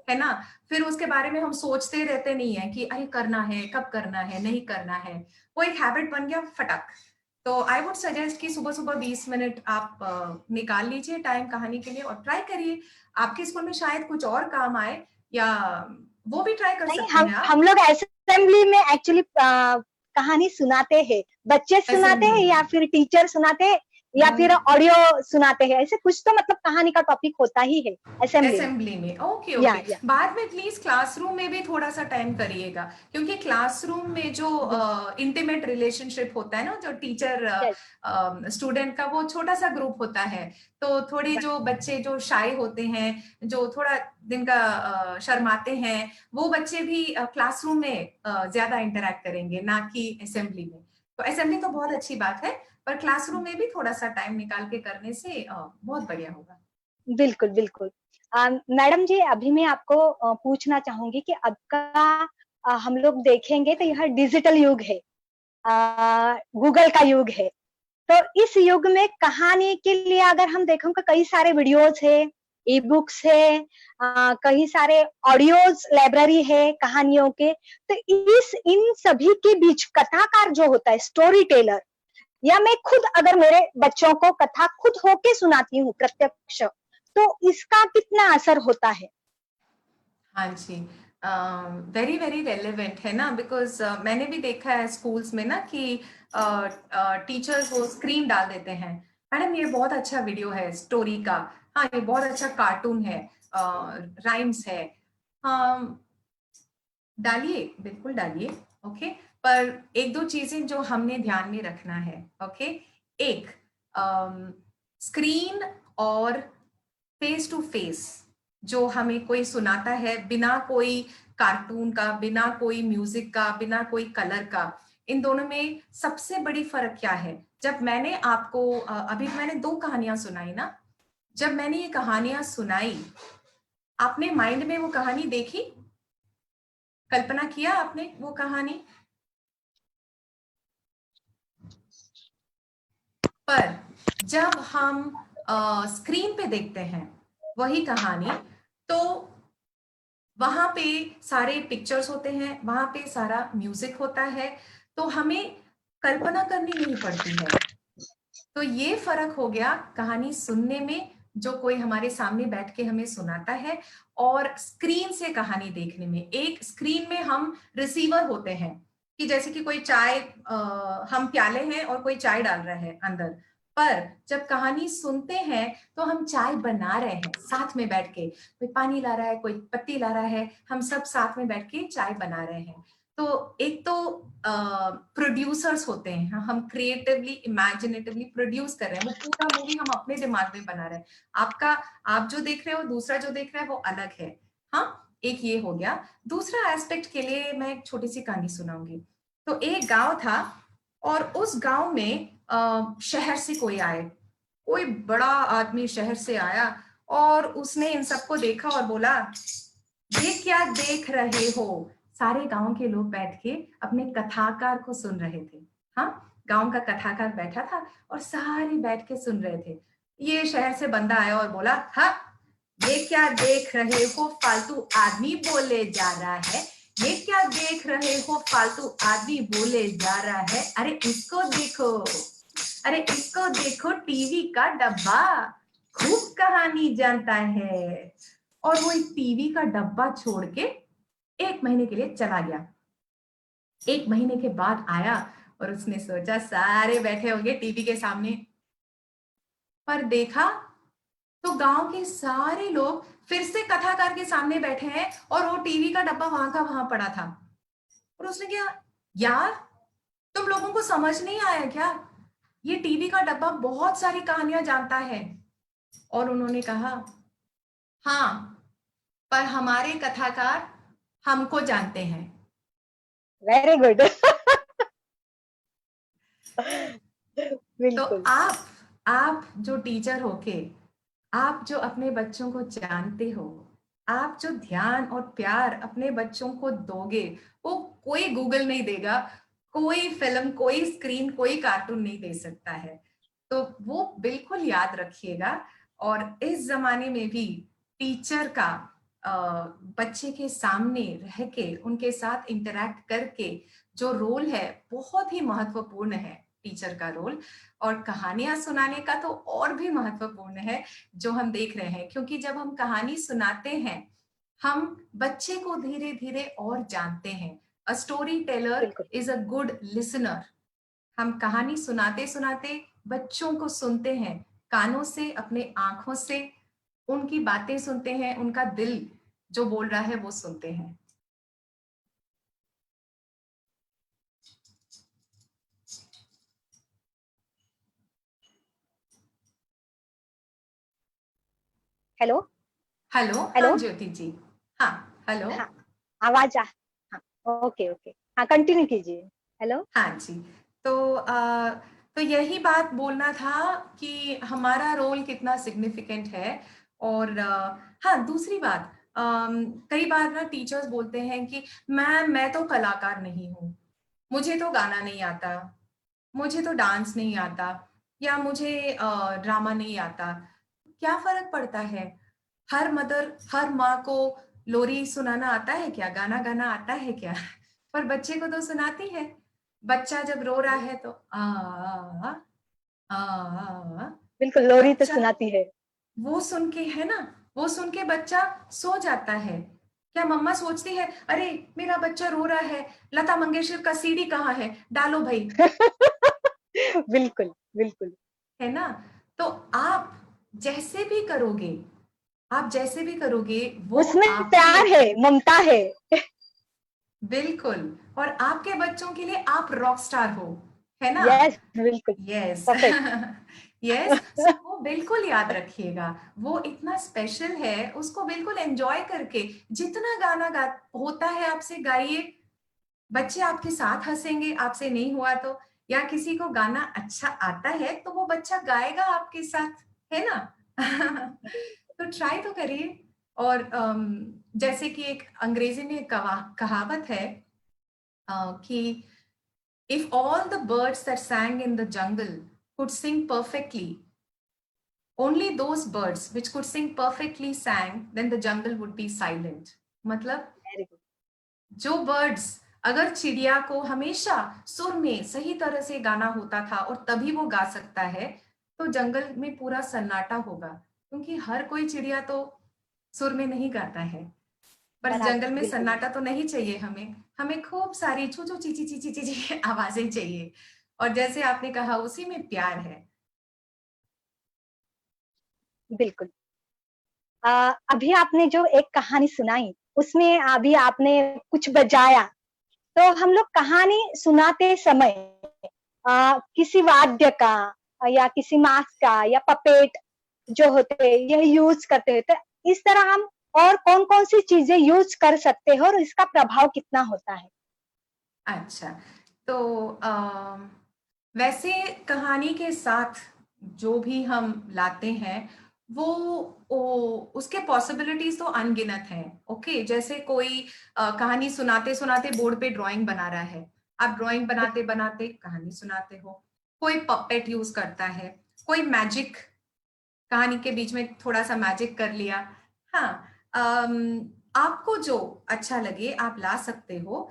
है ना, फिर उसके बारे में हम सोचते रहते नहीं है कि अरे करना है, कब करना है, नहीं करना है, वो एक हैबिट बन गया फटक। तो आई वुड सजेस्ट कि सुबह सुबह 20 मिनट आप निकाल लीजिए टाइम कहानी के लिए, और ट्राई करिए। आपके स्कूल में शायद कुछ और काम आए, या वो भी ट्राई कर सकते हैं आप। हम लोग असेंबली में एक्चुअली कहानी सुनाते हैं, बच्चे सुनाते हैं या फिर टीचर सुनाते हैं या फिर ऑडियो सुनाते हैं, ऐसे कुछ तो मतलब कहानी का टॉपिक होता ही है असेंबली में। ओके ओके, बाद में प्लीज क्लासरूम में भी थोड़ा सा टाइम करिएगा, क्योंकि क्लासरूम में जो इंटीमेट रिलेशनशिप होता है ना, जो टीचर स्टूडेंट का वो छोटा सा ग्रुप होता है, तो थोड़े जो बच्चे जो शाय होते हैं, जो थोड़ा दिन का शर्माते हैं, वो बच्चे भी क्लासरूम में ज्यादा इंटरेक्ट करेंगे, ना कि असेंबली में। तो असेंबली तो बहुत अच्छी बात है, पर क्लासरूम में भी थोड़ा सा टाइम निकाल के करने से बहुत बढ़िया होगा। बिल्कुल बिल्कुल। मैडम जी, अभी मैं आपको पूछना चाहूंगी कि अब का हम लोग देखेंगे तो यह डिजिटल युग है, गूगल का युग है। तो इस युग में कहानी के लिए अगर हम देखें तो कई सारे वीडियोज है, ई बुक्स है, कई सारे ऑडियोज लाइब्रेरी है कहानियों के। तो इन सभी के बीच कथाकार जो होता है, स्टोरी टेलर, या मैं खुद अगर मेरे बच्चों को कथा खुद होके सुनाती हूँ प्रत्यक्ष, तो इसका कितना असर होता है? हाँ जी, वेरी वेरी रेलेवेंट है ना, बिकॉज मैंने भी देखा है स्कूल्स में ना कि टीचर्स वो स्क्रीन डाल देते हैं, मैडम ये बहुत अच्छा वीडियो है स्टोरी का, हाँ ये बहुत अच्छा कार्टून है, राइम्स है, डालिए बिल्कुल डालिए। ओके, पर एक दो चीजें जो हमने ध्यान में रखना है। ओके, एक स्क्रीन और फेस टू फेस जो हमें कोई सुनाता है, बिना कोई कार्टून का, बिना कोई म्यूजिक का, बिना कोई कलर का, इन दोनों में सबसे बड़ी फर्क क्या है? जब मैंने आपको अभी मैंने 2 कहानियां सुनाई ना, जब मैंने ये कहानियां सुनाई, आपने माइंड में वो कहानी देखी? कल्पना किया आपने वो कहानी? पर जब हम स्क्रीन पे देखते हैं वही कहानी, तो वहां पे सारे पिक्चर्स होते हैं, वहां पे सारा म्यूजिक होता है, तो हमें कल्पना करनी नहीं पड़ती है। तो ये फर्क हो गया कहानी सुनने में, जो कोई हमारे सामने बैठ के हमें सुनाता है, और स्क्रीन से कहानी देखने में। एक स्क्रीन में हम रिसीवर होते हैं, कि जैसे कि कोई चाय, हम प्याले हैं और कोई चाय डाल रहा है अंदर, पर जब कहानी सुनते हैं तो हम चाय बना रहे हैं साथ में बैठ के, कोई पानी ला रहा है, कोई पत्ती ला रहा है, हम सब साथ में बैठ के चाय बना रहे हैं। तो एक तो प्रोड्यूसर्स होते हैं, हम क्रिएटिवली इमेजिनेटिवली प्रोड्यूस कर रहे हैं, वो पूरा मूवी हम अपने दिमाग में बना रहे हैं। आपका, आप जो देख रहे हो, दूसरा जो देख रहा है वो अलग है। हाँ, एक ये हो गया। दूसरा एस्पेक्ट के लिए मैं एक छोटी सी कहानी सुनाऊंगी। तो एक गांव था, और उस गांव में शहर से कोई आए, कोई बड़ा आदमी शहर से आया, और उसने इन सबको देखा और बोला, ये क्या देख रहे हो? सारे गांव के लोग बैठ के अपने कथाकार को सुन रहे थे। हाँ, गांव का कथाकार बैठा था और सारे बैठ के सुन रहे थे। ये शहर से बंदा आया और बोला, हाँ, ये क्या देख रहे हो? फालतू आदमी बोले जा रहा है। ये क्या देख रहे हो? फालतू आदमी बोले जा रहा है। अरे इसको देखो, अरे इसको देखो, टीवी का डब्बा, खूब कहानी जानता है। और वो एक टीवी का डब्बा छोड़ के 1 महीने के लिए चला गया। 1 महीने के बाद आया और उसने सोचा सारे बैठे होंगे टीवी के सामने, पर देखा तो गांव के सारे लोग फिर से कथाकार के सामने बैठे हैं, और वो टीवी का डब्बा वहां का वहां पड़ा था। और उसने कहा, यार, तुम लोगों को समझ नहीं आया क्या? ये टीवी का डब्बा बहुत सारी कहानियां जानता है। और उन्होंने कहा, हाँ, पर हमारे कथाकार हमको जानते हैं। Very good. तो बिल्कुल। आप जो टीचर होके, आप जो अपने बच्चों को जानते हो, आप जो ध्यान और प्यार अपने बच्चों को दोगे, वो कोई गूगल नहीं देगा, कोई फिल्म, कोई स्क्रीन, कोई कार्टून नहीं दे सकता है। तो वो बिल्कुल याद रखिएगा। और इस जमाने में भी टीचर का बच्चे के सामने रह के उनके साथ इंटरेक्ट करके जो रोल है, बहुत ही महत्वपूर्ण है टीचर का रोल। और कहानियां सुनाने का तो और भी महत्वपूर्ण है, जो हम देख रहे हैं, क्योंकि जब हम कहानी सुनाते हैं, हम बच्चे को धीरे धीरे और जानते हैं। अ स्टोरी टेलर बिल्कुल इज अ गुड लिसनर। हम कहानी सुनाते सुनाते बच्चों को सुनते हैं, कानों से, अपने आंखों से उनकी बातें सुनते हैं, उनका दिल जो बोल रहा है वो सुनते हैं। हेलो। हेलो, हाँ हेलो। ज्योति जी। हाँ, हेलो। हाँ, आवाज आ। हाँ, ओके ओके, हाँ कंटिन्यू कीजिए। हेलो। हाँ जी। तो तो यही बात बोलना था कि हमारा रोल कितना सिग्निफिकेंट है। और हाँ, दूसरी बात, कई बार ना टीचर्स बोलते हैं कि मैं तो कलाकार नहीं हूँ, मुझे तो गाना नहीं आता, मुझे तो डांस नहीं आता, या मुझे ड्रामा नहीं आता। क्या फर्क पड़ता है? हर माँ को लोरी सुनाना आता है क्या? गाना गाना आता है क्या? पर बच्चे को तो सुनाती है। बच्चा जब रो रहा है तो आ, बिल्कुल, लोरी तो बच्चा सुनाती है। वो सुन के, है ना, वो सुन के बच्चा सो जाता है। क्या मम्मा सोचती है, अरे मेरा बच्चा रो रहा है, लता मंगेशकर का सीडी कहाँ है, डालो भाई, बिल्कुल बिल्कुल। है ना? तो आप जैसे भी करोगे, आप जैसे भी करोगे, वो उसमें आपके, प्यार है, ममता है। बिल्कुल। और आपके बच्चों के लिए आप रॉक स्टार हो, है ना? यस बिल्कुल। यस। परफेक्ट। यस, सो वो बिल्कुल याद रखिएगा, वो इतना स्पेशल है, उसको बिल्कुल एंजॉय करके जितना गाना गा होता है आपसे गाइए। बच्चे आपके साथ हंसेंगे, आपसे नहीं हुआ तो, या किसी को गाना अच्छा आता है तो वो बच्चा गाएगा आपके साथ, है ना? तो ट्राई तो करिए। और जैसे कि एक अंग्रेजी में कहावत है कि if all the birds that sang in the jungle could sing perfectly, only those birds which could sing perfectly sang, then the jungle would be silent. मतलब वेरी गुड। जो बर्ड्स, अगर चिड़िया को हमेशा सुर में सही तरह से गाना होता था और तभी वो गा सकता है, तो जंगल में पूरा सन्नाटा होगा, क्योंकि हर कोई चिड़िया तो सुर में नहीं गाता है। पर बराबर, जंगल में बिल्कुल। सन्नाटा तो नहीं चाहिए हमें, हमें खूब सारी छू छू ची ची ची ची ची ची आवाजें चाहिए। और जैसे आपने कहा, उसी में प्यार है। बिल्कुल। अभी आपने जो एक कहानी सुनाई, उसमें अभी आपने कुछ बजाया, तो हम लोग कहानी सुनाते समय किसी वाद्य का या किसी मास्क का या पपेट जो होते हैं यह यूज करते हैं, तो इस तरह हम और कौन कौन सी चीजें यूज कर सकते हैं और इसका प्रभाव कितना होता है? अच्छा, तो वैसे कहानी के साथ जो भी हम लाते हैं वो उसके पॉसिबिलिटीज तो अनगिनत हैं। ओके, जैसे कोई कहानी सुनाते सुनाते बोर्ड पे ड्राइंग बना रहा है, आप ड्राइंग बनाते बनाते कहानी सुनाते हो। कोई पपेट यूज करता है, कोई मैजिक, कहानी के बीच में थोड़ा सा मैजिक कर लिया। हाँ, आपको जो अच्छा लगे आप ला सकते हो।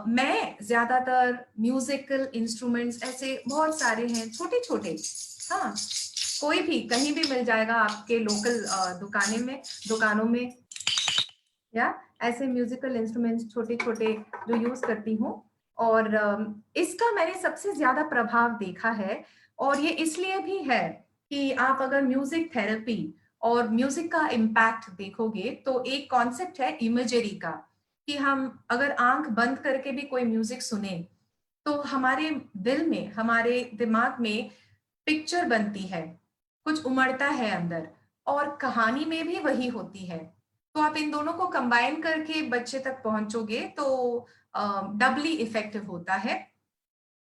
मैं ज्यादातर म्यूजिकल इंस्ट्रूमेंट्स, ऐसे बहुत सारे हैं छोटे छोटे, हाँ, कोई भी कहीं भी मिल जाएगा आपके लोकल दुकानों में, या ऐसे म्यूजिकल इंस्ट्रूमेंट्स छोटे छोटे जो यूज करती हूँ। और इसका मैंने सबसे ज्यादा प्रभाव देखा है, और ये इसलिए भी है कि आप अगर म्यूजिक थेरेपी और म्यूजिक का इम्पैक्ट देखोगे तो एक कॉन्सेप्ट है इमेजरी का, कि हम अगर आंख बंद करके भी कोई म्यूजिक सुने तो हमारे दिल में, हमारे दिमाग में पिक्चर बनती है, कुछ उमड़ता है अंदर, और कहानी में भी वही होती है। तो आप इन दोनों को कंबाइन करके बच्चे तक पहुंचोगे तो डबली इफेक्टिव होता है।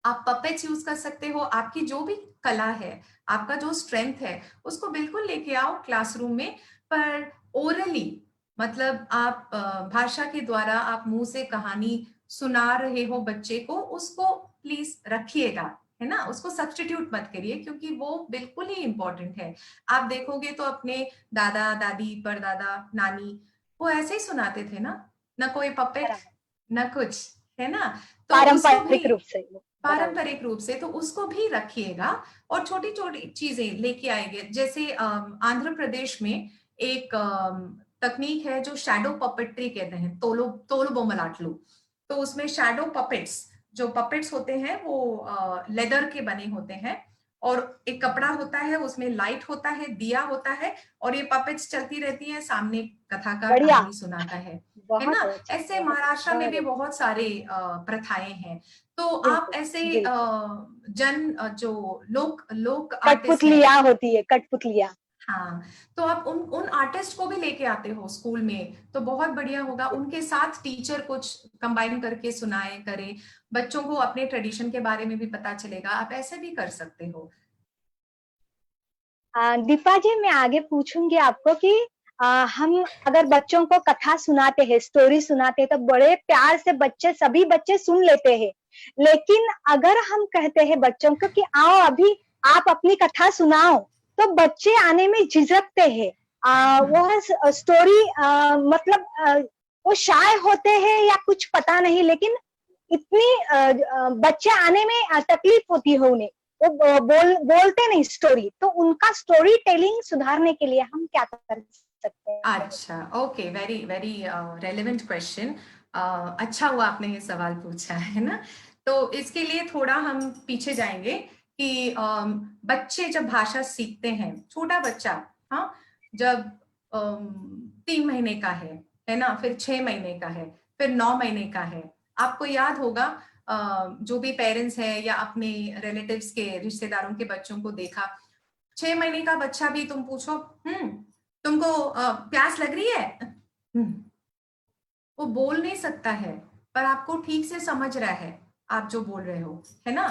आप पपेट्स यूज कर सकते हो, आपकी जो भी कला है, आपका जो स्ट्रेंथ है, उसको बिल्कुल लेके आओ क्लासरूम में। पर ओरली, मतलब आप भाषा के द्वारा आप मुंह से कहानी सुना रहे हो बच्चे को, उसको प्लीज रखिएगा, है ना, उसको सब्स्टिट्यूट मत करिए, क्योंकि वो बिल्कुल ही इंपॉर्टेंट है। आप देखोगे तो अपने दादा दादी परदादा नानी, वो ऐसे ही सुनाते थे ना, ना कोई पपेट बराबर, ना कुछ, है ना? तो उसको भी पारंपरिक रूप से। बराबर। पारंपरिक रूप से, तो उसको भी रखिएगा। और छोटी छोटी चीजें लेके आएंगे, जैसे आंध्र प्रदेश में एक तकनीक है जो शैडो पपेट्री कहते हैं, तोलो तोलो बोमलाटलू। तो उसमें शैडो पपेट्स, जो पपेट्स होते हैं वो लेदर के बने होते हैं, और एक कपड़ा होता है, उसमें लाइट होता है, दिया होता है, और ये पपेट्स चलती रहती हैं, सामने कथाकार बढ़िया। कहानी सुनाता है बहुत ना? अच्छा, ऐसे बहुत महाराष्ट्र अच्छा, में बहुत भी अच्छा। बहुत सारे प्रथाएं हैं। तो आप बिल्कुल, ऐसे बिल्कुल। जो लोक लोक आर्टिस्ट हैं, कठपुतलियाँ होती है, कठपुतलियाँ। हाँ, तो आप उन उन आर्टिस्ट को भी लेके आते हो स्कूल में तो बहुत बढ़िया होगा। उनके साथ टीचर कुछ कंबाइन करके सुनाए करे, बच्चों को अपने ट्रेडिशन के बारे में भी पता चलेगा। आप ऐसे भी कर सकते हो। दीपा जी, मैं आगे पूछूंगी आपको कि हम अगर बच्चों को कथा सुनाते हैं, स्टोरी सुनाते हैं, तो बड़े प्यार से सभी बच्चे सुन लेते हैं। लेकिन अगर हम कहते हैं बच्चों को कि आओ अभी आप अपनी कथा सुनाओ, तो बच्चे आने में झिझकते हैं। वह स्टोरी मतलब वो शाय होते हैं या कुछ पता नहीं, लेकिन इतनी बच्चे आने में तकलीफ होती है उन्हें, वो बोलते नहीं स्टोरी, तो उनका स्टोरी टेलिंग सुधारने के लिए हम क्या कर सकते हैं? अच्छा, okay, very very relevant question. अच्छा हुआ आपने ये सवाल पूछा, है ना? तो इसके लिए थोड़ा हम पीछे जाएंगे कि बच्चे जब भाषा सीखते हैं, छोटा बच्चा, हाँ, जब 3 महीने का है ना, फिर 6 महीने का है, फिर 9 महीने का है। आपको याद होगा, जो भी पेरेंट्स हैं या अपने रिलेटिव्स के रिश्तेदारों के बच्चों को देखा, 6 महीने का बच्चा भी तुम पूछो, तुमको प्यास लग रही है, वो बोल नहीं सकता है, पर आपको ठीक से समझ रहा है आप जो बोल रहे हो, है ना?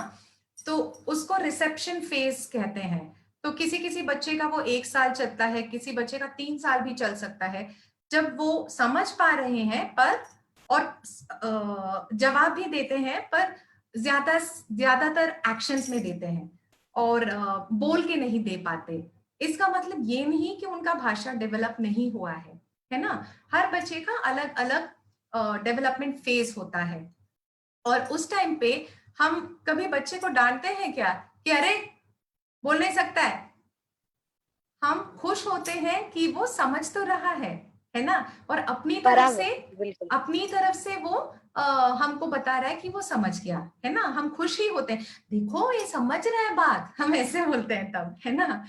तो उसको रिसेप्शन फेज कहते हैं। तो किसी किसी बच्चे का वो 1 साल चलता है, किसी बच्चे का 3 साल भी चल सकता है, जब वो समझ पा रहे हैं पर और जवाब भी देते हैं, पर ज्यादातर एक्शंस में देते हैं और बोल के नहीं दे पाते। इसका मतलब ये नहीं कि उनका भाषा डेवलप नहीं हुआ है ना? हर बच्चे का अलग अलग डेवलपमेंट फेज होता है। और उस टाइम पे हम कभी बच्चे को डांटते हैं क्या कि अरे बोल नहीं सकता है? हम खुश होते हैं कि वो समझ तो रहा है ना? और बराबर, बिल्कुल। अपनी तरफ से वो हमको बता रहा है कि वो समझ गया, है ना? हम खुश ही होते हैं, देखो ये समझ रहा है बात, हम ऐसे बोलते हैं तब, है ना?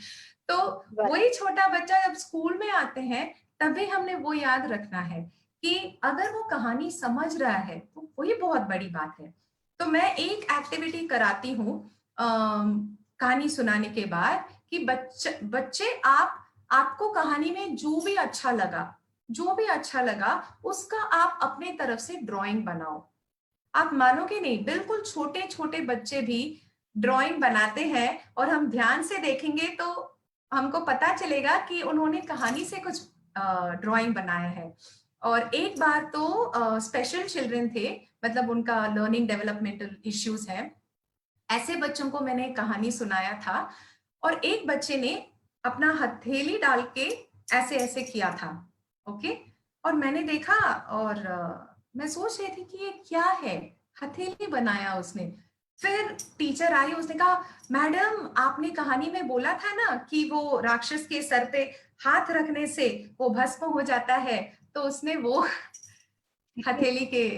तो वही छोटा बच्चा जब स्कूल में आते हैं, तभी हमने वो याद रखना है कि अगर वो कहानी समझ रहा है तो वही बहुत बड़ी बात है। तो मैं एक एक्टिविटी कराती हूँ कहानी सुनाने के बाद कि बच्चे आपको कहानी में जो भी अच्छा लगा उसका आप अपने तरफ से ड्राइंग बनाओ। आप मानोगे नहीं, बिल्कुल छोटे छोटे बच्चे भी ड्राइंग बनाते हैं और हम ध्यान से देखेंगे तो हमको पता चलेगा कि उन्होंने कहानी से कुछ ड्राइंग बनाया है। और एक बार तो स्पेशल चिल्ड्रन थे, मतलब उनका लर्निंग डेवलपमेंटल इश्यूज है, ऐसे बच्चों को मैंने कहानी सुनाया था और एक बच्चे ने अपना हथेली डाल के ऐसे ऐसे किया था। ओके, और मैंने देखा और मैं सोच रही थी कि ये क्या है, हथेली बनाया उसने। फिर टीचर आई, उसने कहा मैडम आपने कहानी में बोला था ना कि वो राक्षस के सर पे हाथ रखने से वो भस्म हो जाता है, तो उसने वो हथेली के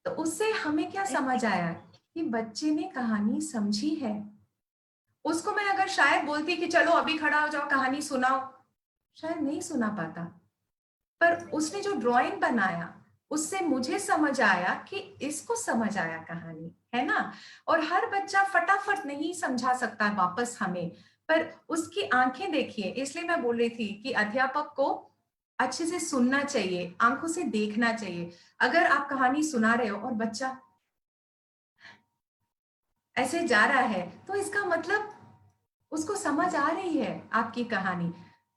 तो उससे हमें क्या समझ आया कि बच्चे ने कहानी समझी है। उसको मैं अगर शायद बोलती कि चलो अभी खड़ा हो जाओ कहानी सुनाओ, शायद नहीं सुना पाता। पर उसने जो ड्राइंग बनाया उससे मुझे समझ आया कि इसको समझ आया कहानी, है ना? और हर बच्चा फटाफट नहीं समझा सकता वापस हमें, पर उसकी आंखें देखिए। इसलिए मैं बोल रही थी कि अध्यापक को अच्छे से सुनना चाहिए, आंखों से देखना चाहिए। अगर आप कहानी सुना रहे हो और बच्चा ऐसे जा रहा है तो इसका मतलब उसको समझ आ रही है आपकी कहानी।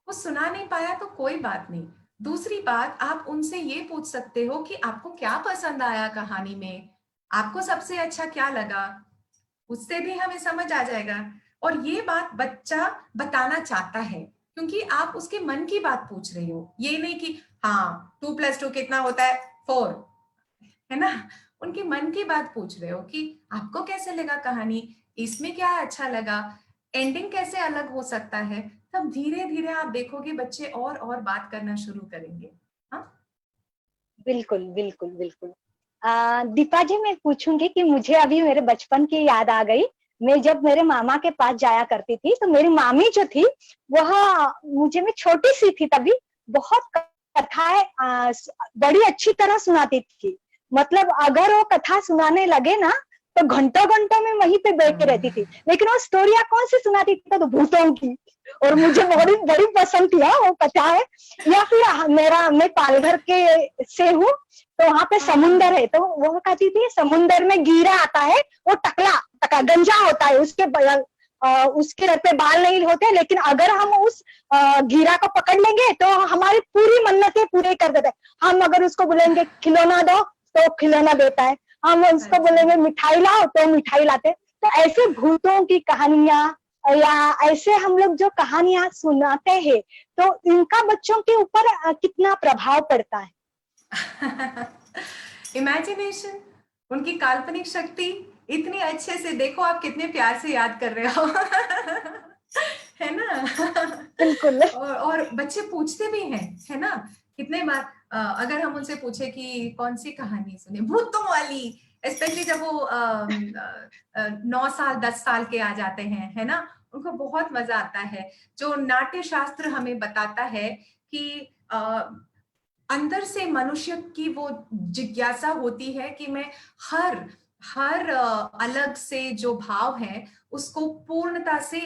वो सुना नहीं पाया तो कोई बात नहीं। दूसरी बात, आप उनसे ये पूछ सकते हो कि आपको क्या पसंद आया कहानी में, आपको सबसे अच्छा क्या लगा, उससे भी हमें समझ आ जाएगा। और ये बात बच्चा बताना चाहता है क्योंकि आप उसके मन की बात पूछ रहे हो, ये नहीं कि हाँ 2+2 कितना होता है 4, है ना? उनके मन की बात पूछ रहे हो कि आपको कैसे लगा कहानी, इसमें क्या अच्छा लगा, एंडिंग कैसे अलग हो सकता है। तब धीरे धीरे आप देखोगे बच्चे और बात करना शुरू करेंगे। हाँ, बिल्कुल, बिल्कुल, बिल्कुल। दीपा जी, मैं पूछूंगी कि मुझे अभी मेरे बचपन की याद आ गई। मैं जब मेरे मामा के पास जाया करती थी तो मेरी मामी जो थी वह मुझे, मैं छोटी सी थी तभी, बहुत कथाएं बड़ी अच्छी तरह सुनाती थी। मतलब अगर वो कथा सुनाने लगे ना तो घंटों घंटों में वहीं पे बैठ के रहती थी। लेकिन वो स्टोरिया कौन सी सुनाती थी? तो भूतों की। और मुझे बड़ी बड़ी पसंद थी वो कथाएं। या फिर मैं पालघर के से हूँ, तो वहां पे समुंदर है, तो वो कहती थी समुंदर में गिरा आता है, वो टकला गंजा होता है, उसके सर पे बाल नहीं होते, लेकिन अगर हम उस गिरा को पकड़ लेंगे तो हमारी पूरी मन्नतें पूरे कर देता है। हम अगर उसको बोलेंगे खिलौना दो तो खिलौना देता है, हम उसको बोलेंगे मिठाई लाओ तो मिठाई लाते। तो ऐसे भूतों की कहानियां या ऐसे हम लोग जो कहानियां सुनाते हैं, तो इनका बच्चों के ऊपर कितना प्रभाव पड़ता है? इमेजिनेशन, उनकी काल्पनिक शक्ति इतनी अच्छे से, देखो आप कितने प्यार से याद कर रहे हो। है ना? बिल्कुल। और बच्चे पूछते भी हैं, है ना? कितने बार अगर हम उनसे पूछे कि कौन सी कहानी सुने, भूतों वाली, स्पेशली जब वो 9 साल 10 साल के आ जाते हैं, है ना? उनको बहुत मजा आता है। जो नाट्य शास्त्र हमें बताता है कि अंदर से मनुष्य की वो जिज्ञासा होती है कि मैं हर हर अलग से जो भाव है उसको पूर्णता से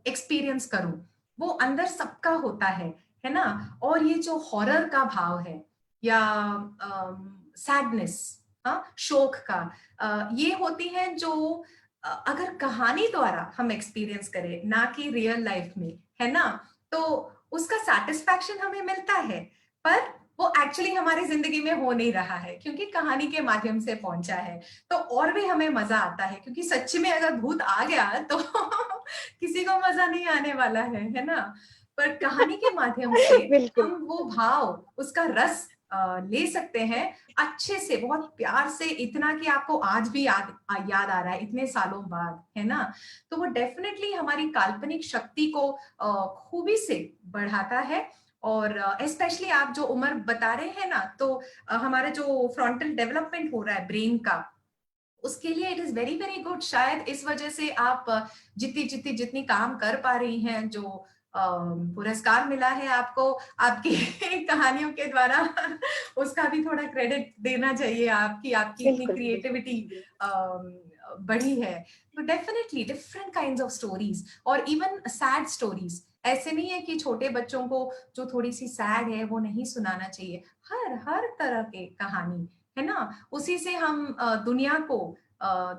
एक्सपीरियंस करूं। वो अंदर सबका होता है ना? और ये जो हॉरर का भाव है या सैडनेस, हाँ, शोक का, ये होती हैं जो अगर कहानी द्वारा हम एक्सपीरियंस करें, ना कि रियल लाइफ में, है ना, तो उसका सेटिस्फैक्शन हमें मिलता है, पर वो एक्चुअली हमारी जिंदगी में हो नहीं रहा है क्योंकि कहानी के माध्यम से पहुंचा है। तो और भी हमें मजा आता है क्योंकि सच्ची में अगर भूत आ गया तो किसी को मजा नहीं आने वाला है ना। पर कहानी के माध्यम से बिल्कुल। हम वो भाव, उसका रस ले सकते हैं अच्छे से, बहुत प्यार से, इतना कि आपको आज भी याद आ रहा है इतने सालों बाद, है ना। तो वो डेफिनेटली हमारी काल्पनिक शक्ति को खूबी से बढ़ाता है। और स्पेशली आप जो उम्र बता रहे हैं ना, तो हमारा जो फ्रंटल डेवलपमेंट हो रहा है ब्रेन का, उसके लिए it is very very good. शायद इस वजह से आप जितनी जितनी जितनी काम कर पा रही हैं, जो पुरस्कार मिला है आपको आपकी कहानियों के द्वारा, उसका भी थोड़ा क्रेडिट देना चाहिए आपकी, आपकी इतनी बिल्कुल क्रिएटिविटी बिल्कुल। बढ़ी है। तो definitely different kinds of stories, और इवन सैड स्टोरीज, ऐसे नहीं है कि छोटे बच्चों को जो थोड़ी सी सैड है वो नहीं सुनाना चाहिए। हर हर तरह के कहानी, है ना, उसी से हम दुनिया को,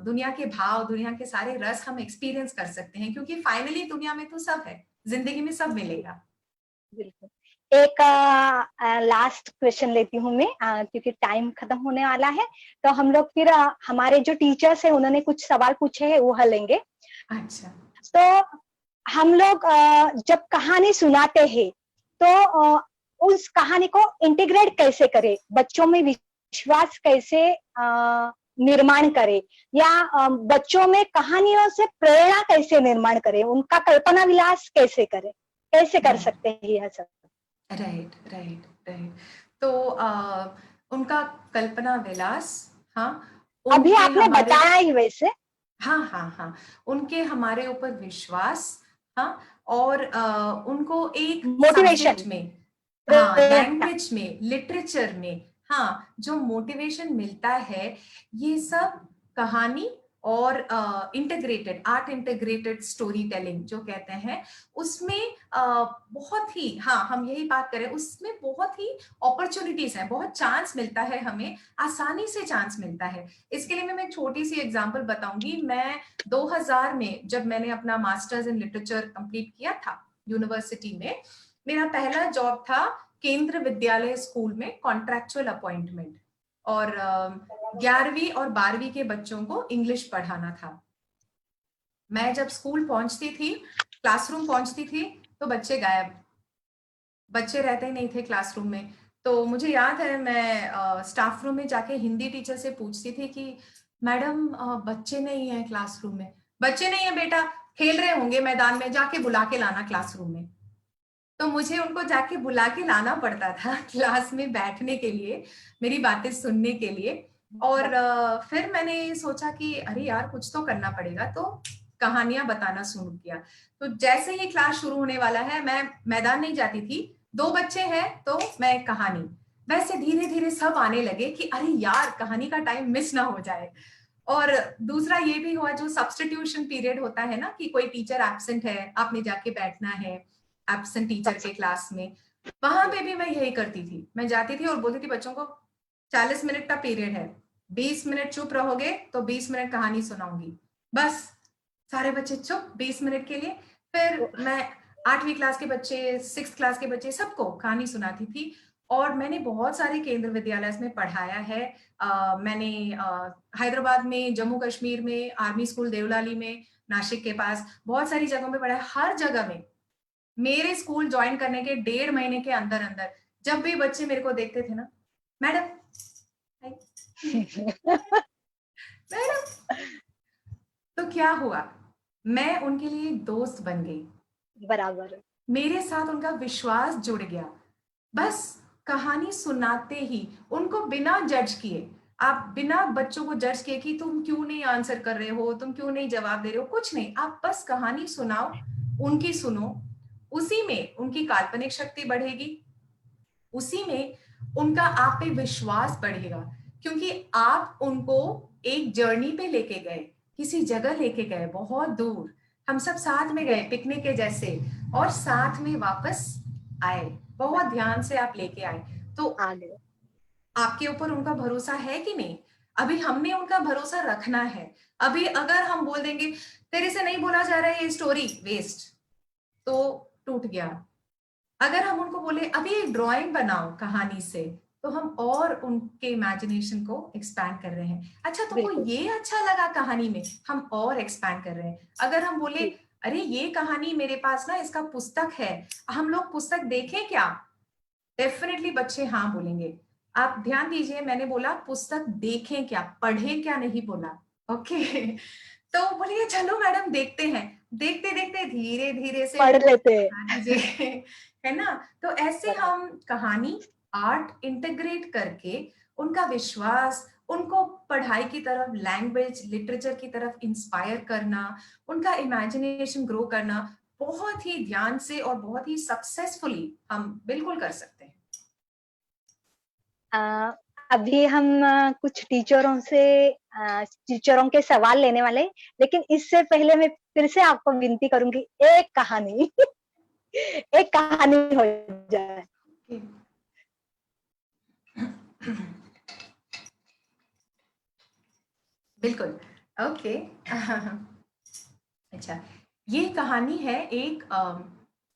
दुनिया के भाव, दुनिया के सारे रस हम एक्सपीरियंस कर सकते हैं, क्योंकि फाइनली दुनिया में तो सब है, जिंदगी में सब मिलेगा। बिल्कुल। एक लास्ट क्वेश्चन लेती हूँ मैं, क्योंकि टाइम खत्म होने वाला है। तो हम लोग फिर हमारे जो टीचर्स है उन्होंने कुछ सवाल पूछे हैं वो लेंगे। अच्छा। तो हम लोग जब कहानी सुनाते हैं तो उस कहानी को इंटीग्रेट कैसे करें, बच्चों में विश्वास कैसे निर्माण करें, या बच्चों में कहानियों से प्रेरणा कैसे निर्माण करें, उनका कल्पना विलास कैसे करें, कैसे कर सकते हैं यह सब? Right right right. तो उनका कल्पना विलास, हाँ, अभी उनके आपने हमारे, बताया ही वैसे। हाँ हाँ हाँ, उनके हमारे ऊपर विश्वास, हाँ, और उनको एक मोटिवेशन, सब्जेक्ट में, हाँ, प्रेरणा। लैंग्वेज में, लिटरेचर में, हाँ, जो मोटिवेशन मिलता है, ये सब कहानी और integrated art, integrated story telling जो कहते हैं, उसमें बहुत ही, हाँ, हम यही बात करें, उसमें बहुत ही अपॉर्चुनिटीज हैं, बहुत चांस मिलता है हमें, आसानी से चांस मिलता है। इसके लिए मैं एक छोटी सी एग्जांपल बताऊंगी। मैं 2000 में जब मैंने अपना मास्टर्स इन लिटरेचर कंप्लीट किया था यूनिवर्सिटी में, मेरा पहला जॉब था केंद्र विद्यालय स्कूल में, कॉन्ट्रैक्चुअल अपॉइंटमेंट, और 11वीं और 12वीं के बच्चों को इंग्लिश पढ़ाना था। मैं जब स्कूल पहुंचती थी, क्लासरूम पहुंचती थी, तो बच्चे गायब, बच्चे रहते ही नहीं थे क्लासरूम में। तो मुझे याद है मैं स्टाफ रूम में जाके हिंदी टीचर से पूछती थी कि मैडम बच्चे नहीं है क्लासरूम में। बच्चे नहीं है बेटा, खेल रहे होंगे मैदान में, जाके बुला के लाना क्लासरूम में। तो मुझे उनको जाके बुला के लाना पड़ता था क्लास में बैठने के लिए, मेरी बातें सुनने के लिए। और फिर मैंने सोचा कि अरे यार कुछ तो करना पड़ेगा, तो कहानियां बताना शुरू किया। तो जैसे ही क्लास शुरू होने वाला है, मैं मैदान नहीं जाती थी, 2 बच्चे हैं तो मैं कहानी, वैसे धीरे धीरे सब आने लगे कि अरे यार कहानी का टाइम मिस ना हो जाए। और दूसरा ये भी हुआ, जो सब्स्टिट्यूशन पीरियड होता है ना, कि कोई टीचर एब्सेंट है, आपने जाके बैठना है एब्सेंट टीचर के क्लास में, वहां पे भी मैं यही करती थी। मैं जाती थी और बोलती थी बच्चों को 40 मिनट का पीरियड है, 20 मिनट चुप रहोगे तो 20 मिनट कहानी सुनाऊंगी, बस। सारे बच्चे चुप 20 मिनट के लिए। फिर मैं 8वीं क्लास के बच्चे, 6th क्लास के बच्चे, सबको कहानी सुनाती थी। और मैंने बहुत सारे केंद्र विद्यालय में पढ़ाया है। मैंने हैदराबाद में, जम्मू कश्मीर में, आर्मी स्कूल देवलाली में, नासिक के पास, बहुत सारी जगहों पे पढ़ा है। हर जगह में मेरे स्कूल ज्वाइन करने के 1.5 महीने के अंदर अंदर जब भी बच्चे मेरे को देखते थे ना, मैडम मैडम, तो क्या हुआ, मैं उनके लिए दोस्त बन गई, बराबर। मेरे साथ उनका विश्वास जुड़ गया। बस कहानी सुनाते ही, उनको बिना जज किए, आप बिना बच्चों को जज किए कि तुम क्यों नहीं आंसर कर रहे हो, तुम क्यों नहीं जवाब दे रहे हो, कुछ नहीं, आप बस कहानी सुनाओ, उनकी सुनो, उसी में उनकी काल्पनिक शक्ति बढ़ेगी, उसी में उनका आप पे विश्वास बढ़ेगा, क्योंकि आप उनको एक जर्नी पे लेके गए, किसी जगह लेके गए बहुत दूर, हम सब साथ में गए पिकनिक के जैसे, और साथ में वापस आए, बहुत ध्यान से आप लेके आए। तो आ गए। आपके ऊपर उनका भरोसा है कि नहीं? अभी हमने उनका भरोसा रखना है। अभी अगर हम बोल देंगे तेरे से नहीं बोला जा रहा है ये स्टोरी, वेस्ट, तो टूट गया। अगर हम उनको बोले अभी एक ड्राइंग बनाओ कहानी से, तो हम और उनके इमेजिनेशन को एक्सपैंड कर रहे हैं। अच्छा तुमको बिल्कुल। ये अच्छा लगा कहानी में, हम और एक्सपैंड कर रहे हैं। अगर हम बोले जी। अरे ये कहानी मेरे पास ना इसका पुस्तक है, हम लोग पुस्तक देखें क्या, डेफिनेटली बच्चे हाँ बोलेंगे। आप ध्यान दीजिए, मैंने बोला पुस्तक देखें क्या, पढ़ें क्या नहीं बोला। ओके तो बोलिए चलो मैडम देखते हैं। देखते देखते धीरे धीरे से पढ़ उनको लेते हैं। बता दीजिए है ना। तो ऐसे बराबर। हम कहानी, आर्ट इंटीग्रेट करके उनका विश्वास, उनको पढ़ाई की तरफ, लैंग्वेज लिटरेचर की तरफ इंस्पायर करना, उनका इमेजिनेशन ग्रो करना, बहुत ही ध्यान से और बहुत ही सक्सेसफुली हम बिल्कुल कर सकते हैं। अ, अभी हम कुछ टीचरों के सवाल लेने वाले हैं, लेकिन इससे पहले मैं फिर से आपको विनती करूंगी, एक कहानी एक कहानी हो जाए। बिल्कुल। ओके अच्छा, ये कहानी है एक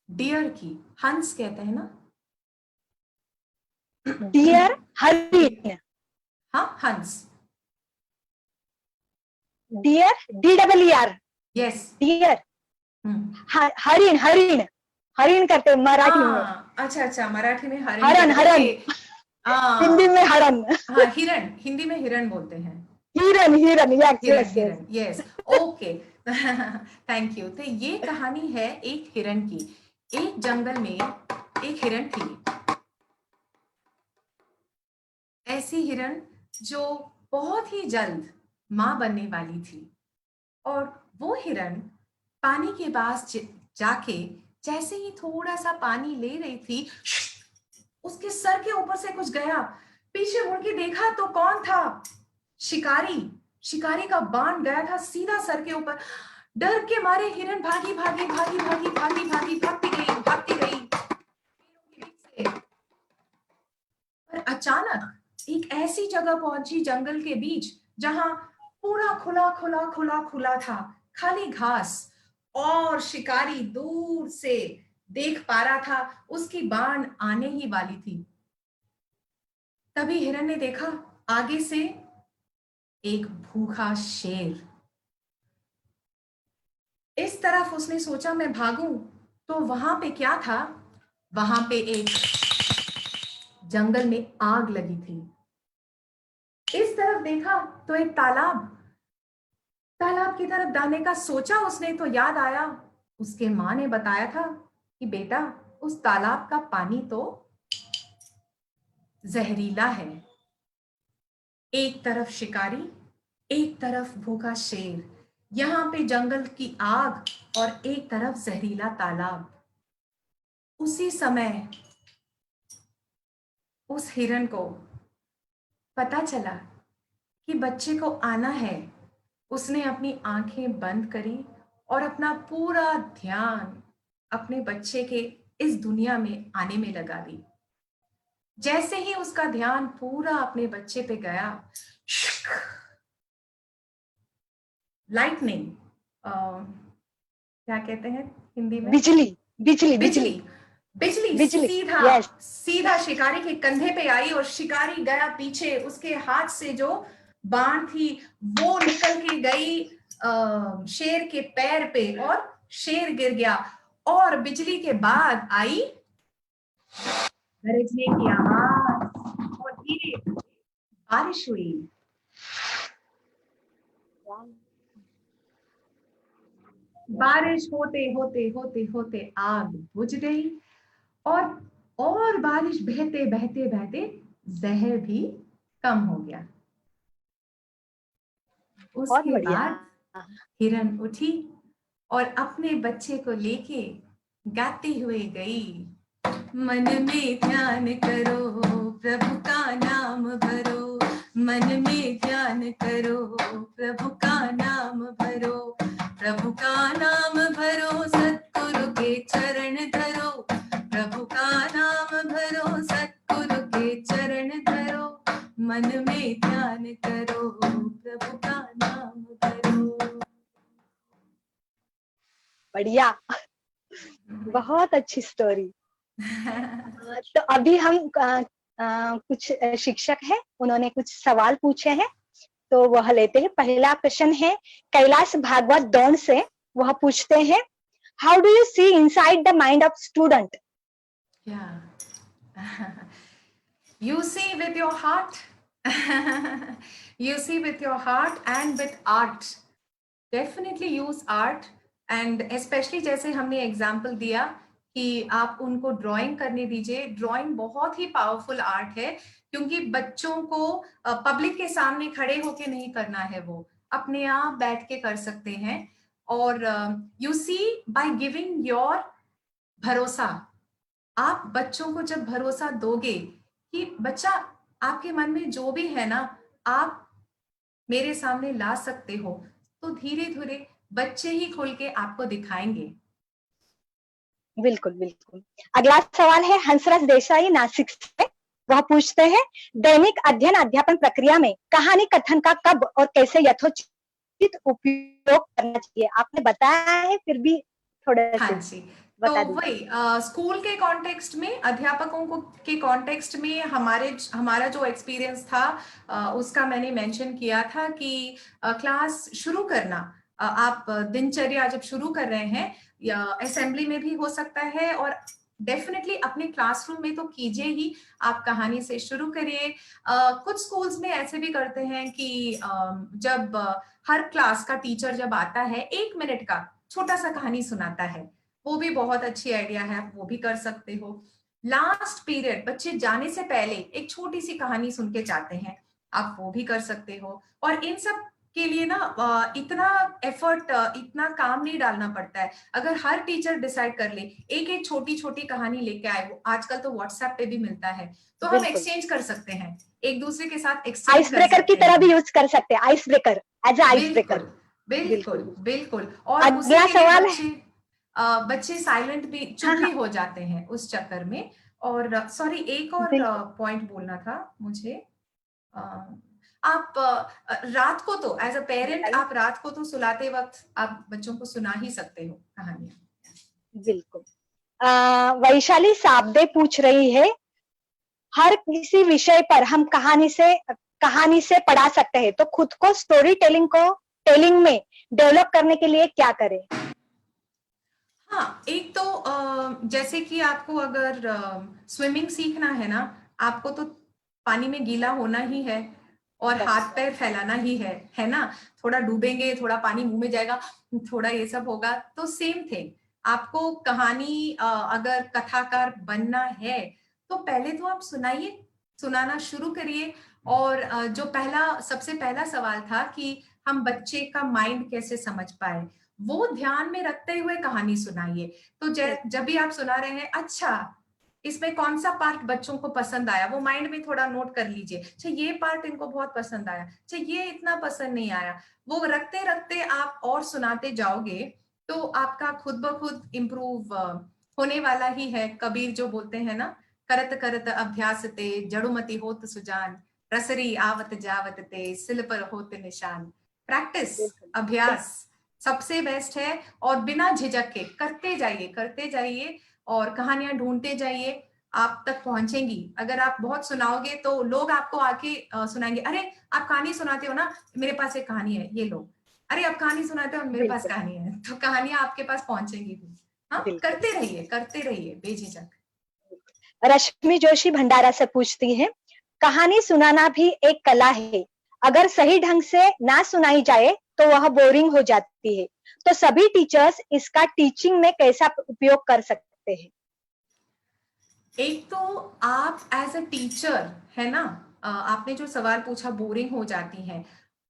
डियर की, हंस कहते हैं ना। डियर हरिण। हाँ हंस। Dear DEER। यस। डियर हरिण हरिण हरिण करते हैं मराठी में। हाँ अच्छा अच्छा, मराठी में हरिण हरण कहते, हरण। ओके। हिंदी हाँ में हरण। हाँ हिरण, हिंदी में हिरण बोलते हैं। हिरन हिरन, यस हिरन यस यस। हिरन, यस। Okay thank you. तो ये कहानी है एक हिरन की। एक जंगल में एक हिरन थी, ऐसी हिरन जो बहुत ही जल्द मां बनने वाली थी। और वो हिरन पानी के पास जाके जैसे ही थोड़ा सा पानी ले रही थी, उसके सर के ऊपर से कुछ गया। पीछे मुड़ के देखा तो कौन था? शिकारी। शिकारी का बाण गया था सीधा सर के ऊपर। डर के मारे हिरन भागी भागी भागी भागी भागी भागी भागती गई, भागती गई पेड़ों के बीच से। पर अचानक एक ऐसी जगह पहुंची जंगल के बीच, जहां पूरा खुला खुला खुला खुला था, खाली घास। और शिकारी दूर से देख पा रहा था, उसकी बाण आने ही वाली थी। तभी हिरन ने देखा आगे से एक भूखा शेर। इस तरफ उसने सोचा मैं भागूं, तो वहां पे क्या था? वहां पे एक जंगल में आग लगी थी। इस तरफ देखा तो एक तालाब। तालाब की तरफ जाने का सोचा उसने, तो याद आया उसके माँ ने बताया था कि बेटा उस तालाब का पानी तो जहरीला है। एक तरफ शिकारी, एक तरफ भूखा शेर, यहां पे जंगल की आग और एक तरफ जहरीला तालाब। उसी समय उस हिरन को पता चला कि बच्चे को आना है। उसने अपनी आंखें बंद करी और अपना पूरा ध्यान अपने बच्चे के इस दुनिया में आने में लगा दी। जैसे ही उसका ध्यान पूरा अपने बच्चे पे गया, लाइटनिंग, क्या कहते हैं हिंदी में? बिजली बिजली बिजली। बिजली बिजली बिजली, सीधा यस। सीधा शिकारी के कंधे पे आई और शिकारी गया पीछे। उसके हाथ से जो बाण थी वो निकल के गई शेर के पैर पे और शेर गिर गया। और बिजली के बाद आई गरजने की आवाज और धीरे बारिश हुई। बारिश होते होते होते होते आग बुझ गई। और और बारिश बहते बहते बहते जहर भी कम हो गया। बहुत उसके बढ़िया। बाद हिरन उठी और अपने बच्चे को लेके गाती हुए गई। मन में ध्यान करो, प्रभु का नाम भरो। मन में ध्यान करो, प्रभु का नाम भरो। प्रभु का नाम भरो, सतगुरु के चरण धरो। प्रभु का नाम भरो, सतगुरु के चरण धरो। बढ़िया, बहुत अच्छी स्टोरी। तो अभी हम कुछ शिक्षक हैं, उन्होंने कुछ सवाल पूछे हैं, तो वह लेते हैं। पहला प्रश्न है कैलाश भागवत दौन से, वह पूछते हैं, how do you see inside the mind of student? You see with your heart. You see with your heart and with art. Definitely use art and especially जैसे हमने एग्जाम्पल दिया कि आप उनको ड्राइंग करने दीजिए। ड्राइंग बहुत ही पावरफुल आर्ट है क्योंकि बच्चों को पब्लिक के सामने खड़े होके नहीं करना है, वो अपने आप बैठ के कर सकते हैं। और you see by giving your भरोसा, आप बच्चों को जब भरोसा दोगे कि बच्चा आपके मन में जो भी है ना आप मेरे सामने ला सकते हो, तो धीरे धीरे बच्चे ही खुल के आपको दिखाएंगे। बिल्कुल बिल्कुल। अगला सवाल है हंसराज देसाई नासिक से, वह पूछते हैं दैनिक अध्ययन अध्यापन प्रक्रिया में कहानी कथन का कब और कैसे यथोचित उपयोग करना चाहिए? आपने बताया है, फिर भी थोड़ा हाँ से जी, तो बता दीजिए। वही स्कूल के कॉन्टेक्स्ट में, अध्यापकों को के कॉन्टेक्स्ट में हमारा जो एक्सपीरियंस था उसका मैंने मेंशन किया था कि क्लास शुरू करना, आप दिनचर्या जब शुरू कर रहे हैं या असेंबली में भी हो सकता है और डेफिनेटली अपने क्लासरूम में तो कीजिए ही, आप कहानी से शुरू करिए। कुछ स्कूल्स में ऐसे भी करते हैं कि जब हर क्लास का टीचर जब आता है 1 मिनट का छोटा सा कहानी सुनाता है, वो भी बहुत अच्छी आइडिया है, आप वो भी कर सकते हो। लास्ट पीरियड बच्चे जाने से पहले एक छोटी सी कहानी सुन के जाते हैं, आप वो भी कर सकते हो। और इन सब के लिए ना इतना एफर्ट, इतना काम नहीं डालना पड़ता है। अगर हर टीचर डिसाइड कर ले एक एक छोटी छोटी कहानी लेके आए, वो आजकल तो व्हाट्सएप पे भी मिलता है, तो हम बिल्कुल, एक्सचेंज कर सकते हैं, एक दूसरे के साथ एक्सचेंज आइस कर ब्रेकर की सकते तरह भी हैं। यूज कर सकते हैं, ice breaker, as a ice breaker. बिल्कुल बिल्कुल बिल्कुल। बिल्कुल। और उसी अगला के लिए सवाल है, बच्चे साइलेंट भी, चुप हाँ भी हाँ, हो जाते हैं उस चक्कर में। और सॉरी, एक और बिल्कुल। पॉइंट बोलना था मुझे। अ, आप रात को तो एज अ पेरेंट, बताइए। आप रात को तो सुलाते वक्त आप बच्चों को सुना ही सकते हो कहानियां। बिल्कुल। वैशाली साबदे पूछ रही है, हर किसी विषय पर हम कहानी से पढ़ा सकते हैं, तो खुद को स्टोरी टेलिंग में डेवलप करने के लिए क्या करें? हाँ, एक तो जैसे कि आपको अगर स्विमिंग सीखना है ना, आपको तो पानी में गीला होना ही है और बस हाथ पैर फैलाना ही है ना। थोड़ा डूबेंगे, थोड़ा पानी मुंह में जाएगा, थोड़ा ये सब होगा, तो सेम थिंग। आपको कहानी अगर कथाकार बनना है तो पहले तो आप सुनाइए, सुनाना शुरू करिए। और जो सबसे पहला सवाल था कि हम बच्चे का माइंड कैसे समझ पाए, वो ध्यान में रखते हुए कहानी सुनाइए। तो जब भी आप सुना रहे हैं, अच्छा इसमें कौन सा पार्ट बच्चों को पसंद आया, वो माइंड में थोड़ा नोट कर लीजिए। अच्छा ये पार्ट इनको बहुत पसंद आया, अच्छा ये इतना पसंद नहीं आया। वो रखते रखते आप और सुनाते जाओगे तो आपका खुद ब खुद इम्प्रूव होने वाला ही है। कबीर जो बोलते हैं ना, करत करत अभ्यास ते जड़ुमति होत सुजान, रसरी आवत जावत ते सिल पर होत निशान। प्रैक्टिस, बिल्कुल अभ्यास सबसे बेस्ट है। और बिना झिझक के करते जाइए और कहानियां ढूंढते जाइए, आप तक पहुंचेंगी। अगर आप बहुत सुनाओगे तो लोग आपको आके सुनाएंगे, अरे आप कहानी सुनाते हो ना, मेरे पास एक कहानी है, ये लो। अरे आप कहानी सुनाते हो, मेरे पास बिल्कुल कहानी है। तो कहानियां आपके पास पहुंचेंगी भी। हाँ, बिल्कुल। करते रहिए बेझिझक। रश्मि जोशी भंडारा से पूछती हैं, कहानी सुनाना भी एक कला है, अगर सही ढंग से ना सुनाई जाए तो वह बोरिंग हो जाती है, तो सभी टीचर्स इसका टीचिंग में कैसा उपयोग कर सकते हैं? एक तो आप एज अ टीचर, है ना, आपने जो सवाल पूछा बोरिंग हो जाती है,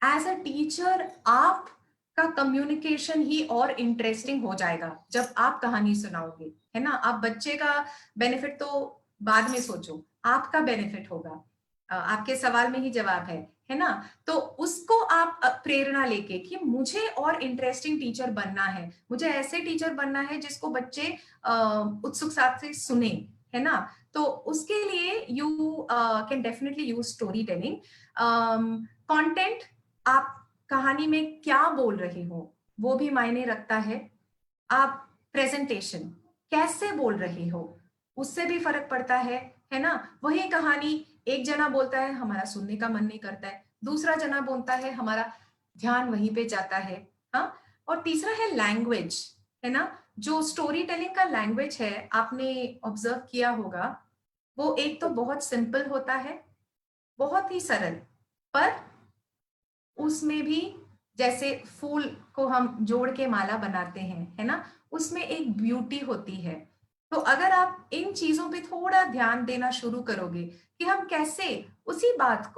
एज अ टीचर आपका कम्युनिकेशन ही और इंटरेस्टिंग हो जाएगा जब आप कहानी सुनाओगे, है ना। आप बच्चे का बेनिफिट तो बाद में सोचो, आपका बेनिफिट होगा। आपके सवाल में ही जवाब है ना। तो उसको आप प्रेरणा लेके कि मुझे और इंटरेस्टिंग टीचर बनना है, मुझे ऐसे टीचर बनना है जिसको बच्चे उत्सुकता से सुने, है ना। तो उसके लिए you can definitely use story telling. Content, आप कहानी में क्या बोल रहे हो वो भी मायने रखता है। आप प्रेजेंटेशन कैसे बोल रहे हो, उससे भी फर्क पड़ता है ना। वही कहानी एक जना बोलता है, हमारा सुनने का मन नहीं करता है, दूसरा जना बोलता है, हमारा ध्यान वहीं पे जाता है। हाँ, और तीसरा है लैंग्वेज, है ना। जो स्टोरी टेलिंग का लैंग्वेज है, आपने ऑब्जर्व किया होगा, वो एक तो बहुत सिंपल होता है, बहुत ही सरल, पर उसमें भी जैसे फूल को हम जोड़ के माला बनाते हैं, है ना, उसमें एक ब्यूटी होती है। तो अगर आप इन चीजों पे थोड़ा ध्यान देना शुरू करोगे कि हम कैसे उसी बात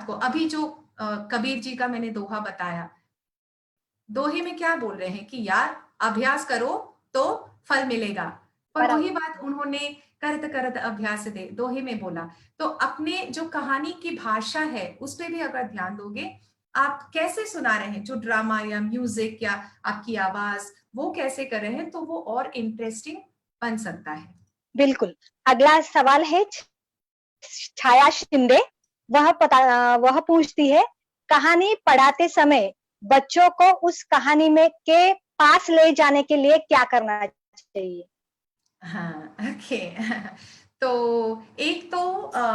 को अभी जो कबीर जी का मैंने दोहा बताया, दोहे में क्या बोल रहे हैं कि यार अभ्यास करो तो फल मिलेगा, पर वही बराबर। बात उन्होंने करत करत अभ्यास दे दोहे में बोला। तो अपने जो कहानी की भाषा है उस पे भी अगर ध्यान दोगे, आप कैसे सुना रहे हैं, जो ड्रामा या म्यूजिक या आपकी आवाज वो कैसे कर रहे हैं, तो वो और इंटरेस्टिंग बन सकता है। बिल्कुल। अगला सवाल है छाया शिंदे। वह पूछती है, कहानी पढ़ाते समय बच्चों को उस कहानी में के पास ले जाने के लिए क्या करना चाहिए? हाँ, ओके। तो एक तो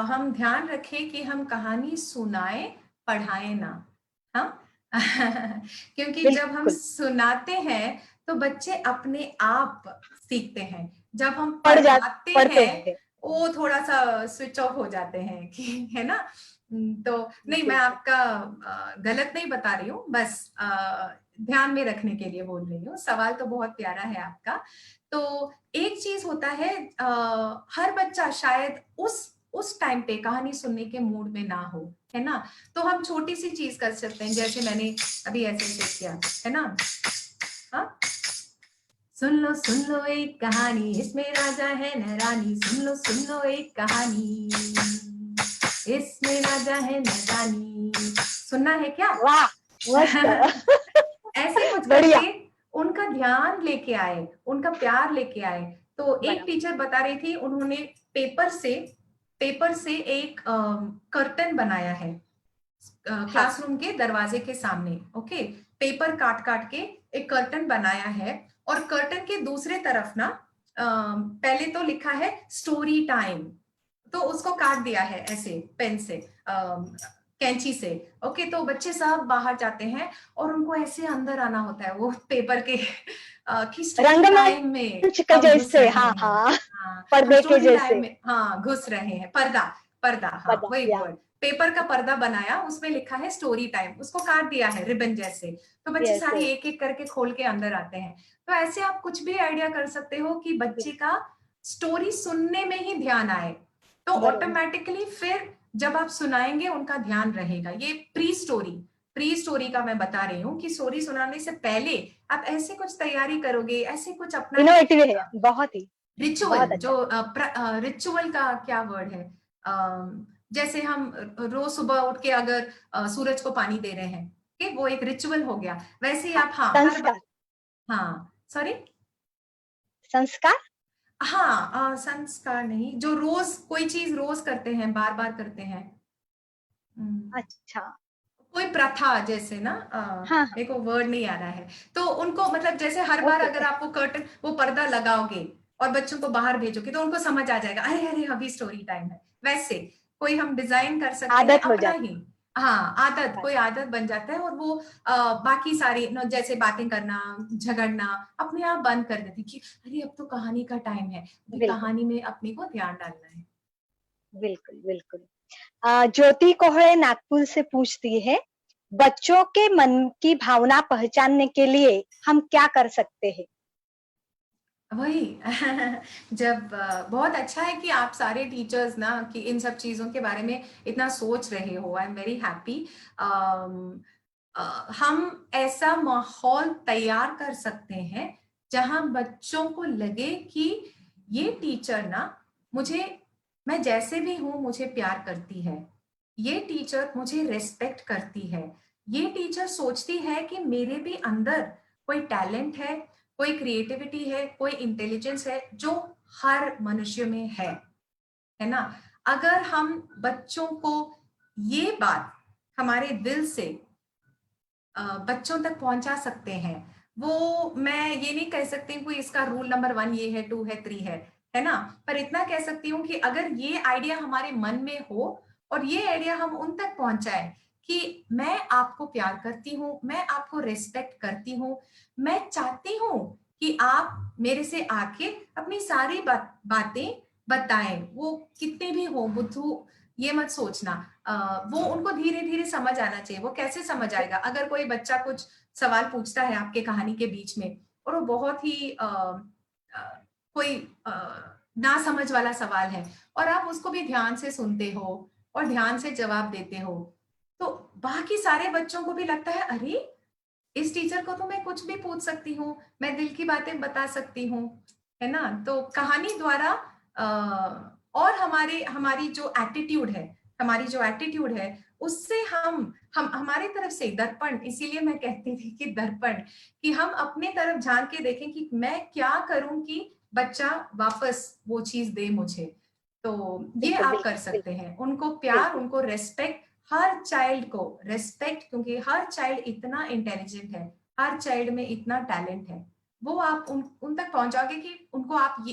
हम ध्यान रखें कि हम कहानी सुनाए, पढ़ाए ना। हाँ। क्योंकि जब हम बिल्कुल। सुनाते हैं तो बच्चे अपने आप सीखते हैं, जब हम पढ़ जा पढ़ाते पढ़ते हैं हैं। वो थोड़ा सा स्विच ऑफ हो जाते हैं कि, है ना। तो नहीं, मैं बिल्कुल। आपका गलत नहीं बता रही हूँ, बस ध्यान में रखने के लिए बोल रही हूँ। सवाल तो बहुत प्यारा है आपका। तो एक चीज होता है, हर बच्चा शायद उस टाइम पे कहानी सुनने के मूड में ना हो, है ना। तो हम छोटी सी चीज कर सकते हैं, जैसे मैंने अभी ऐसे ऐसे किया, है ना। हाँ, सुन लो एक कहानी, इसमें राजा है न रानी, सुन लो एक कहानी, इसमें राजा है न रानी। सुनना है क्या? वाह, मस्त। ऐसे कुछ बढ़िया। करके उनका ध्यान लेके आए, उनका प्यार लेके आए। तो एक बराबर। टीचर बता रही थी, उन्होंने पेपर से एक कर्टन बनाया है हाँ। क्लासरूम के दरवाजे के सामने। ओके, पेपर काट काट के एक कर्टन बनाया है, और कर्टन के दूसरे तरफ ना पहले तो लिखा है स्टोरी टाइम, तो उसको काट दिया है ऐसे पेन से, कैंची से। ओके, तो बच्चे सब बाहर जाते हैं और उनको ऐसे अंदर आना होता है वो पेपर के कि स्टोरी टाइम में रंगमंच के हम घुस जैसे, रहे हाँ हैं। हाँ, हाँ, हम पर्दे के स्टोरी टाइम जैसे। में हाँ घुस रहे हैं। पर्दा, पर्दा, हाँ पर्दा वही या वर्ड। पेपर का पर्दा बनाया, उसमें लिखा है स्टोरी टाइम, उसको काट दिया है रिबन जैसे। तो बच्चे यस सारे यस। एक एक करके खोल के अंदर आते हैं। तो ऐसे आप कुछ भी आइडिया कर सकते हो कि बच्चे का स्टोरी सुनने में ही ध्यान आए, तो बराबर। ऑटोमेटिकली फिर जब आप सुनाएंगे उनका ध्यान रहेगा। ये प्री स्टोरी का मैं बता रही हूँ कि स्टोरी सुनाने से पहले आप ऐसे कुछ तैयारी करोगे, ऐसे कुछ अपना इनोवेटिव है, बहुत ही। रिचुअल, बहुत अच्छा। जो रिचुअल का क्या वर्ड है, जैसे हम रोज सुबह उठ के अगर सूरज को पानी दे रहे हैं, ठीक, वो एक रिचुअल हो गया। वैसे ही हाँ, आप, हाँ, हर बार, संस्कार। हाँ, सॉरी, संस्कार। हाँ, संस्कार नहीं, जो रोज कोई चीज रोज करते हैं, बार बार करते हैं। हम्म, अच्छा। कोई प्रथा जैसे ना, हाँ हाँ। मेरे को वर्ड नहीं आ रहा है। तो उनको मतलब जैसे हर बार ओके। अगर आप वो पर्दा लगाओगे और बच्चों को बाहर भेजोगे, तो उनको समझ आ जाएगा, अरे अरे अभी स्टोरी टाइम है। वैसे कोई हम डिजाइन कर सकते हैं आदत हो अपना जाती ही। हाँ, आदत, है। कोई आदत बन जाता है, और वो बाकी सारी जैसे बातें करना, झगड़ना अपने आप बंद कर देती कि अरे अब तो कहानी का टाइम है, अभी बिल्कुल कहानी में अपने को ध्यान डालना है। बिल्कुल बिल्कुल। ज्योति कोहड़े नागपुर से पूछती है, बच्चों के मन की भावना पहचानने के लिए हम क्या कर सकते हैं? वही। जब बहुत अच्छा है कि आप सारे टीचर्स ना कि इन सब चीजों के बारे में इतना सोच रहे हो। I am very happy. हम ऐसा माहौल तैयार कर सकते हैं जहां बच्चों को लगे कि ये टीचर ना मुझे, मैं जैसे भी हूं, मुझे प्यार करती है, ये टीचर मुझे रेस्पेक्ट करती है, ये टीचर सोचती है कि मेरे भी अंदर कोई टैलेंट है, कोई क्रिएटिविटी है, कोई इंटेलिजेंस है जो हर मनुष्य में है ना। अगर हम बच्चों को ये बात हमारे दिल से बच्चों तक पहुंचा सकते हैं, वो मैं ये नहीं कह सकती हूँ कि इसका रूल नंबर 1 ये है, 2 है, 3 है ना? पर इतना कह सकती हूँ कि अगर ये आइडिया हमारे मन में हो और ये आइडिया हम उन तक पहुंचाएं कि मैं आपको प्यार करती हूँ, मैं आपको रिस्पेक्ट करती हूँ, मैं चाहती हूँ कि आप मेरे से आके अपनी सारी बातें बताएं, वो कितने भी हो बुद्धू, ये मत सोचना। वो उनको धीरे धीरे समझ आना चाहिए। वो कैसे समझ आएगा? अगर कोई बच्चा कुछ सवाल पूछता है आपके कहानी के बीच में और वो बहुत ही कोई ना समझ वाला सवाल है और आप उसको भी ध्यान से सुनते हो और ध्यान से जवाब देते हो, तो बाकी सारे बच्चों को भी लगता है अरे इस टीचर को तो मैं कुछ भी पूछ सकती हूँ, मैं दिल की बातें बता सकती हूँ, है ना? तो कहानी द्वारा और हमारी जो एटीट्यूड है, उससे हम हमारी तरफ से दर्पण, इसीलिए मैं कहती थी कि दर्पण, कि हम अपने तरफ झांक के देखें कि मैं क्या करूं कि बच्चा वापस वो चीज दे मुझे। तो ये बिल्कुल आप कर बिल्कुल सकते बिल्कुल हैं, उनको प्यार, बिल्कुल उनको रेस्पेक्ट, हर चाइल्ड को रेस्पेक्ट, क्योंकि हर चाइल्ड इतना इंटेलिजेंट है, हर चाइल्ड में इतना टैलेंट है, वो आप उन तक पहुंचाओगे कि उनको आप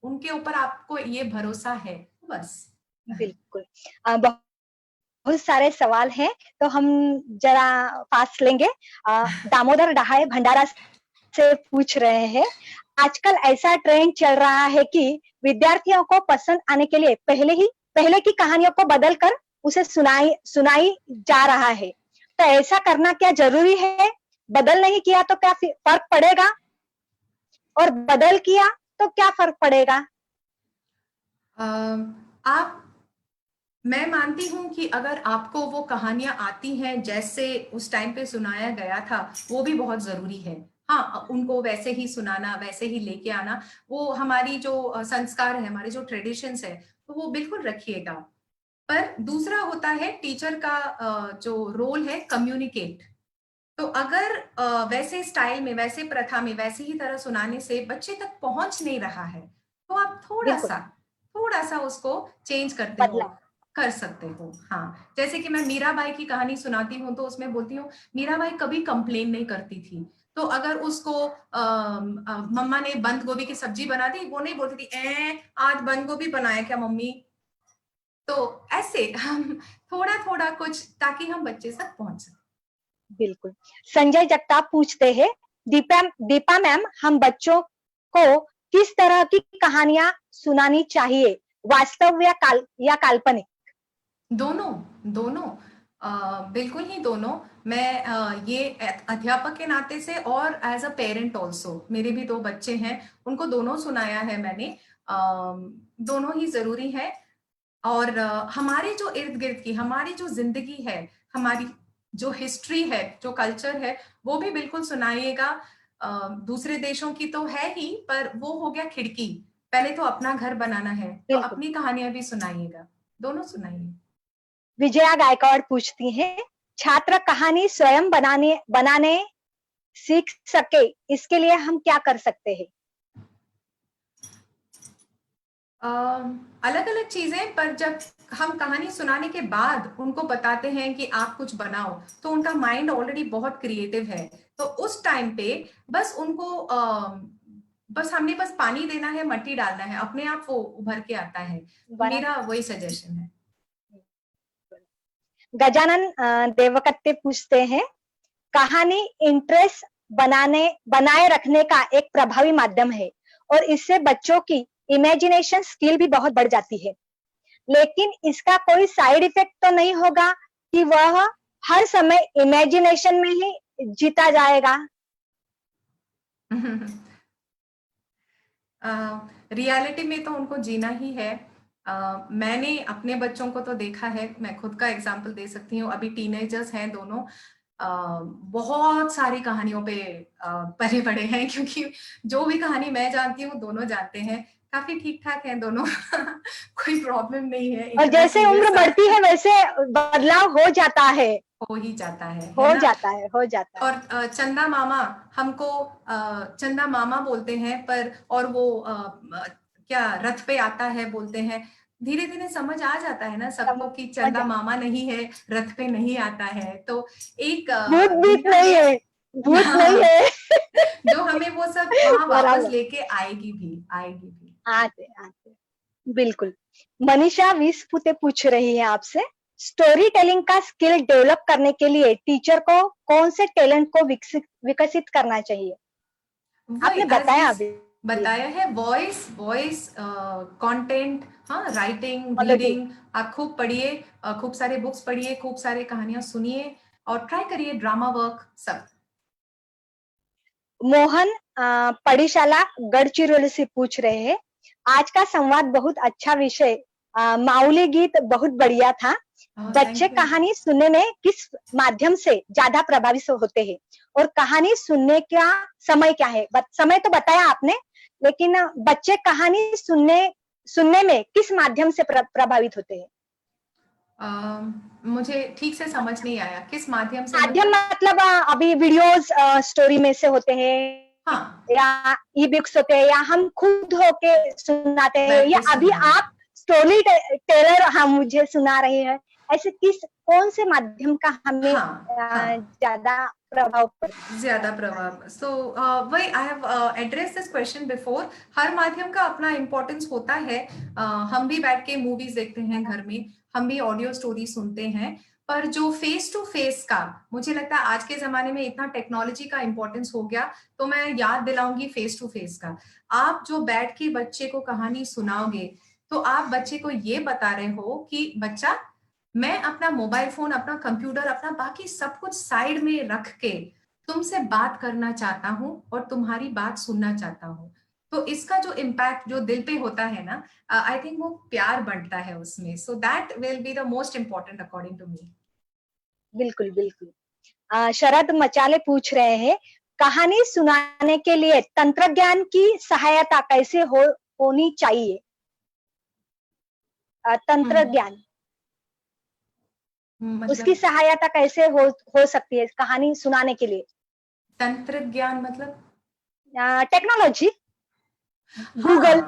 उनके ऊपर आपको ये भरोसा है, बस। बिल्कुल। बहुत सारे सवाल हैं, तो हम जरा पास लेंगे। दामोदर डहाए भंडारा से पूछ रहे हैं, आजकल ऐसा ट्रेंड चल रहा है कि विद्यार्थियों को पसंद आने के लिए पहले की कहानियों को बदल कर उसे सुनाई जा रहा है, तो ऐसा करना क्या जरूरी है? बदल नहीं किया तो क्या फर्क पड़ेगा, और बदल किया तो क्या फर्क पड़ेगा? आप मैं मानती हूँ कि अगर आपको वो कहानियां आती हैं जैसे उस टाइम पे सुनाया गया था, वो भी बहुत जरूरी है। हाँ, उनको वैसे ही सुनाना, वैसे ही लेके आना, वो हमारी जो संस्कार है, हमारे जो ट्रेडिशंस है, तो वो बिल्कुल रखिएगा। पर दूसरा होता है टीचर का जो रोल है, कम्युनिकेट। तो अगर वैसे स्टाइल में, वैसे प्रथा में, वैसे ही तरह सुनाने से बच्चे तक पहुंच नहीं रहा है, तो आप बिल्कुल, थोड़ा सा उसको चेंज करते हो, बदलाव। कर सकते हो। हाँ, जैसे कि मैं मीराबाई की कहानी सुनाती हूँ तो उसमें बोलती हूँ मीराबाई कभी कंप्लेन नहीं करती थी। तो अगर उसको मम्मा ने बंद गोभी की सब्जी बना दी, वो नहीं बोलती थी आज बंद गोभी बनाया क्या मम्मी। तो ऐसे हम थोड़ा थोड़ा कुछ, ताकि हम बच्चे तक पहुंच सके। बिल्कुल। संजय जगताप पूछते हैं, दीपा मैम, हम बच्चों को किस तरह की कहानियां सुनानी चाहिए, वास्तव या काल्पनिक? दोनों, दोनों, बिल्कुल ही दोनों। मैं ये अध्यापक के नाते से और एज अ पेरेंट ऑल्सो, मेरे भी 2 बच्चे हैं, उनको दोनों सुनाया है मैंने। दोनों ही जरूरी है। और हमारे जो इर्द गिर्द की हमारी जो जिंदगी है, हमारी जो हिस्ट्री है, जो कल्चर है, वो भी बिल्कुल सुनाइएगा। दूसरे देशों की तो है ही, पर वो हो गया खिड़की, पहले तो अपना घर बनाना है, तो बिल्कुल। अपनी कहानियां भी सुनाइएगा, दोनों सुनाइए। विजया गायकवाड़ पूछती हैं, छात्र कहानी स्वयं बनाने सीख सके, इसके लिए हम क्या कर सकते हैं? अलग अलग चीजें, पर जब हम कहानी सुनाने के बाद उनको बताते हैं कि आप कुछ बनाओ, तो उनका माइंड ऑलरेडी बहुत क्रिएटिव है। तो उस टाइम पे बस उनको बस हमने बस पानी देना है, मट्टी डालना है, अपने आप वो उभर के आता है। तो बना मेरा वही सजेशन है। गजानन देवकत्ते पूछते हैं, कहानी इंटरेस्ट बनाए रखने का एक प्रभावी माध्यम है और इससे बच्चों की इमेजिनेशन स्किल भी बहुत बढ़ जाती है, लेकिन इसका कोई साइड इफेक्ट तो नहीं होगा कि वह हर समय इमेजिनेशन में ही जीता जाएगा? रियलिटी में तो उनको जीना ही है। मैंने अपने बच्चों को तो देखा है, मैं खुद का एग्जांपल दे सकती हूँ, अभी टीनेजर्स हैं दोनों। बहुत सारी कहानियों पे पले बड़े हैं, क्योंकि जो भी कहानी मैं जानती हूँ दोनों जानते हैं, काफी ठीक ठाक हैं दोनों। कोई प्रॉब्लम नहीं है, और इतना जैसे उम्र सीरियस बढ़ती है वैसे बदलाव हो जाता है। हो ही जाता है हो ना? जाता है, हो जाता है। और चंदा मामा, हमको चंदा मामा बोलते हैं, पर और वो क्या रथ पे आता है बोलते हैं। धीरे धीरे समझ आ जाता है ना सबको कि समझ चंदा आ- मामा नहीं है, रथ पे नहीं आता है। तो एक भूत बीत दुनिया नहीं है, है। भूत नहीं है। जो हमें वो सब वहां वापस बराबर। लेके आएगी भी। आते आते बिल्कुल। मनीषा विस्पुते पूछ रही है आपसे, स्टोरी टेलिंग का स्किल डेवलप करने के लिए टीचर को कौन से टैलेंट को विकसित करना चाहिए? वही आपने एज वी बताया अभी बताया है, वॉइस वॉइस कंटेंट, हाँ, राइटिंग, क्वालिटी। रीडिंग। आप खूब पढ़िए, खूब सारे बुक्स पढ़िए, खूब सारे कहानियां सुनिए और ट्राई करिए ड्रामा वर्क सब। मोहन पड़ीशाला गढ़चिरौली से पूछ रहे हैं, आज का संवाद बहुत अच्छा विषय, माउली गीत बहुत बढ़िया था। बच्चे थैंक यू। कहानी सुनने में किस माध्यम से ज्यादा प्रभावित होते हैं और कहानी सुनने का समय क्या है? समय तो बताया आपने, लेकिन बच्चे कहानी सुनने में किस माध्यम से प्रभावित होते हैं? मुझे ठीक से समझ नहीं आया, किस माध्यम से माध्यम मतलब? मतलब अभी वीडियोस स्टोरी में से होते हैं, हाँ, या ई बुक्स होते हैं, या हम खुद होके सुनाते हैं, बैठ या के अभी सुनना। आप स्टोरी टेलर हम मुझे सुना रहे हैं, ऐसे कौन से माध्यम का हमें हाँ, हाँ, ज्यादा प्रभाव पड़ता ज्यादा प्रभाव। सो वही I have address this question before. हर माध्यम का अपना इम्पोर्टेंस होता है। हम भी बैठ के मूवीज देखते हैं घर में, हम भी ऑडियो स्टोरी सुनते हैं, पर जो फेस टू फेस का, मुझे लगता है आज के जमाने में इतना टेक्नोलॉजी का इम्पोर्टेंस हो गया, तो मैं याद दिलाऊंगी फेस टू फेस का। आप जो बैठ के बच्चे को कहानी सुनाओगे, तो आप बच्चे को ये बता रहे हो कि बच्चा, मैं अपना मोबाइल फोन, अपना कंप्यूटर, अपना बाकी सब कुछ साइड में रख के तुमसे बात करना चाहता हूँ और तुम्हारी बात सुनना चाहता हूँ। तो इसका जो इम्पैक्ट जो दिल पे होता है ना, आई थिंक वो प्यार बढ़ता है उसमें। So that will be the most important according to me. बिल्कुल बिल्कुल। शरद मचाले पूछ रहे हैं, कहानी सुनाने के लिए तंत्र ज्ञान की सहायता कैसे होनी चाहिए? तंत्र ज्ञान, उसकी मतलब सहायता कैसे हो सकती है कहानी सुनाने के लिए? तंत्र ज्ञान मतलब? टेक्नोलॉजी, गूगल,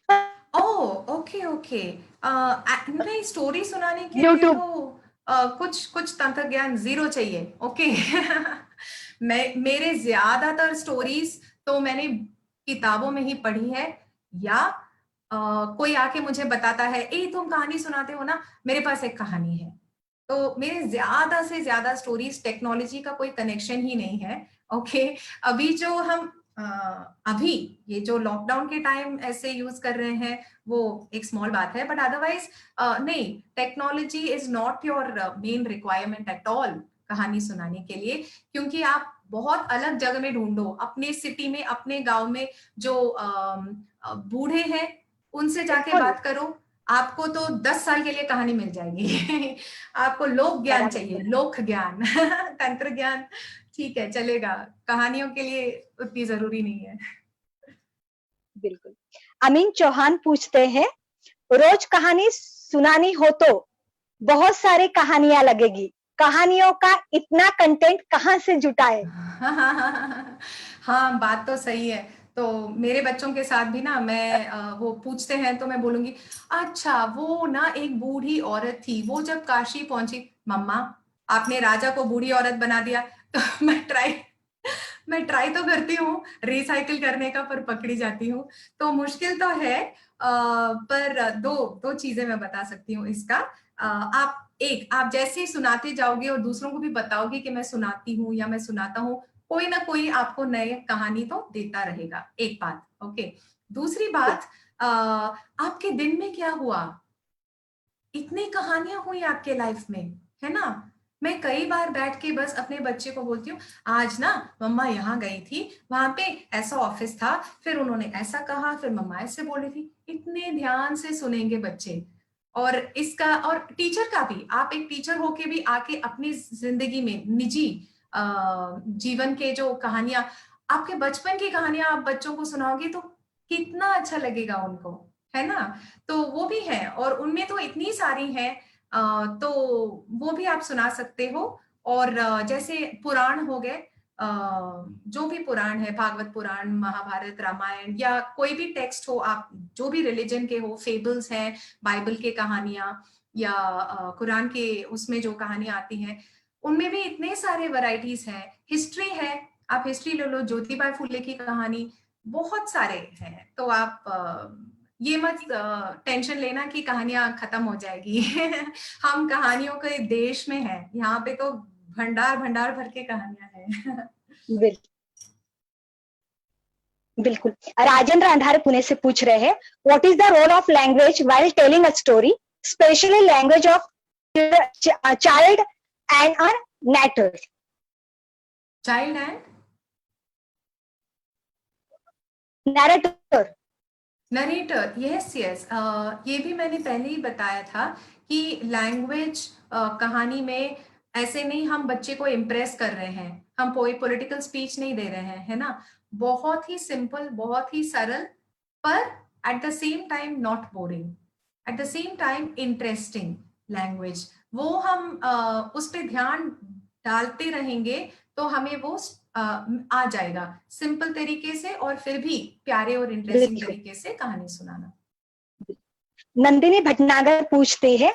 हाँ, ओ, ओके ओके। नहीं, स्टोरी सुनाने के लिए यूट्यूब। तो कुछ कुछ तंत्र ज्ञान जीरो चाहिए। ओके। मेरे ज्यादातर स्टोरीज तो मैंने किताबों में ही पढ़ी है, या कोई आके मुझे बताता है, ए तुम कहानी सुनाते हो ना, मेरे पास एक कहानी है। तो मेरे ज्यादा से ज्यादा स्टोरीज, टेक्नोलॉजी का कोई कनेक्शन ही नहीं है। ओके। अभी जो हम अभी ये जो लॉकडाउन के टाइम ऐसे यूज कर रहे हैं, वो एक स्मॉल बात है, बट अदरवाइज नहीं, technology is not your main requirement at all कहानी सुनाने के लिए। क्योंकि आप बहुत अलग जगह में ढूंढो, अपने सिटी में, अपने गांव में जो बूढ़े हैं, उनसे जाके बिल्कुल। बात करो, आपको तो 10 साल के लिए कहानी मिल जाएगी। आपको लोक ज्ञान बराबर चाहिए, बराबर। लोक ज्ञान। तंत्र ज्ञान ठीक है, चलेगा, कहानियों के लिए उतनी जरूरी नहीं है। बिल्कुल। अमीन चौहान पूछते हैं, रोज कहानी सुनानी हो तो बहुत सारी कहानियां लगेगी, कहानियों का इतना कंटेंट कहाँ से जुटाए? हाँ, बात तो सही है। तो मेरे बच्चों के साथ भी ना, मैं वो पूछते हैं तो मैं बोलूंगी, अच्छा वो ना एक बूढ़ी औरत थी, वो जब काशी पहुंची, मम्मा आपने राजा को बूढ़ी औरत बना दिया। तो मैं ट्राई तो करती हूँ रिसाइकिल करने का, पर पकड़ी जाती हूँ। तो मुश्किल तो है, पर दो दो चीजें मैं बता सकती हूँ इसका। आप जैसे ही सुनाते जाओगे और दूसरों को भी बताओगे कि मैं सुनाती हूँ या मैं सुनाता हूँ, कोई ना कोई आपको नए कहानी तो देता रहेगा, एक बात। ओके। दूसरी बात, आपके दिन में क्या हुआ, इतनी कहानियां हुई आपके लाइफ में, है ना? मैं कई बार बैठ के बस अपने बच्चे को बोलती हूँ, आज ना मम्मा यहाँ गई थी, वहां पे ऐसा ऑफिस था, फिर उन्होंने ऐसा कहा, फिर मम्मा ऐसे बोली थी। इतने ध्यान से सुनेंगे बच्चे। और इसका, और टीचर का भी, आप एक टीचर होके भी आके अपनी जिंदगी में निजी जीवन के जो कहानियां, आपके बचपन की कहानियां आप बच्चों को सुनाओगे तो कितना अच्छा लगेगा उनको, है ना? तो वो भी है, और उनमें तो इतनी सारी हैं, तो वो भी आप सुना सकते हो। और जैसे पुराण हो गए, जो भी पुराण है, भागवत पुराण, महाभारत, रामायण, या कोई भी टेक्स्ट हो, आप जो भी रिलीजन के हो, फेबल्स हैं, बाइबल के कहानियां, या कुरान के उसमें जो कहानियां आती हैं, उनमें भी इतने सारे वैरायटीज हैं। हिस्ट्री है, आप हिस्ट्री ले लो, ज्योतिबा फुले की कहानी, बहुत सारे हैं। तो आप ये मत टेंशन लेना कि कहानियां खत्म हो जाएगी। हम कहानियों के देश में हैं, यहाँ पे तो भंडार भंडार भर के कहानियां हैं। बिल्कुल। राजेंद्र अंधारे पुणे से पूछ रहे हैं, what is the role of language while telling a story, specially language of child and a narrator. Child and narrator. Narrator, yes yes, ये भी मैंने पहले ही बताया था कि लैंग्वेज कहानी में ऐसे नहीं हम बच्चे को इम्प्रेस कर रहे हैं, हम कोई पॉलिटिकल स्पीच नहीं दे रहे हैं, है ना। बहुत ही सिंपल, बहुत ही सरल, पर at the same time not boring, at the same time interesting language. वो हम उस पर ध्यान डालते रहेंगे तो हमें वो आ जाएगा सिंपल तरीके से, और फिर भी प्यारे और इंटरेस्टिंग तरीके से कहानी सुनाना। नंदिनी भटनागर पूछते हैं,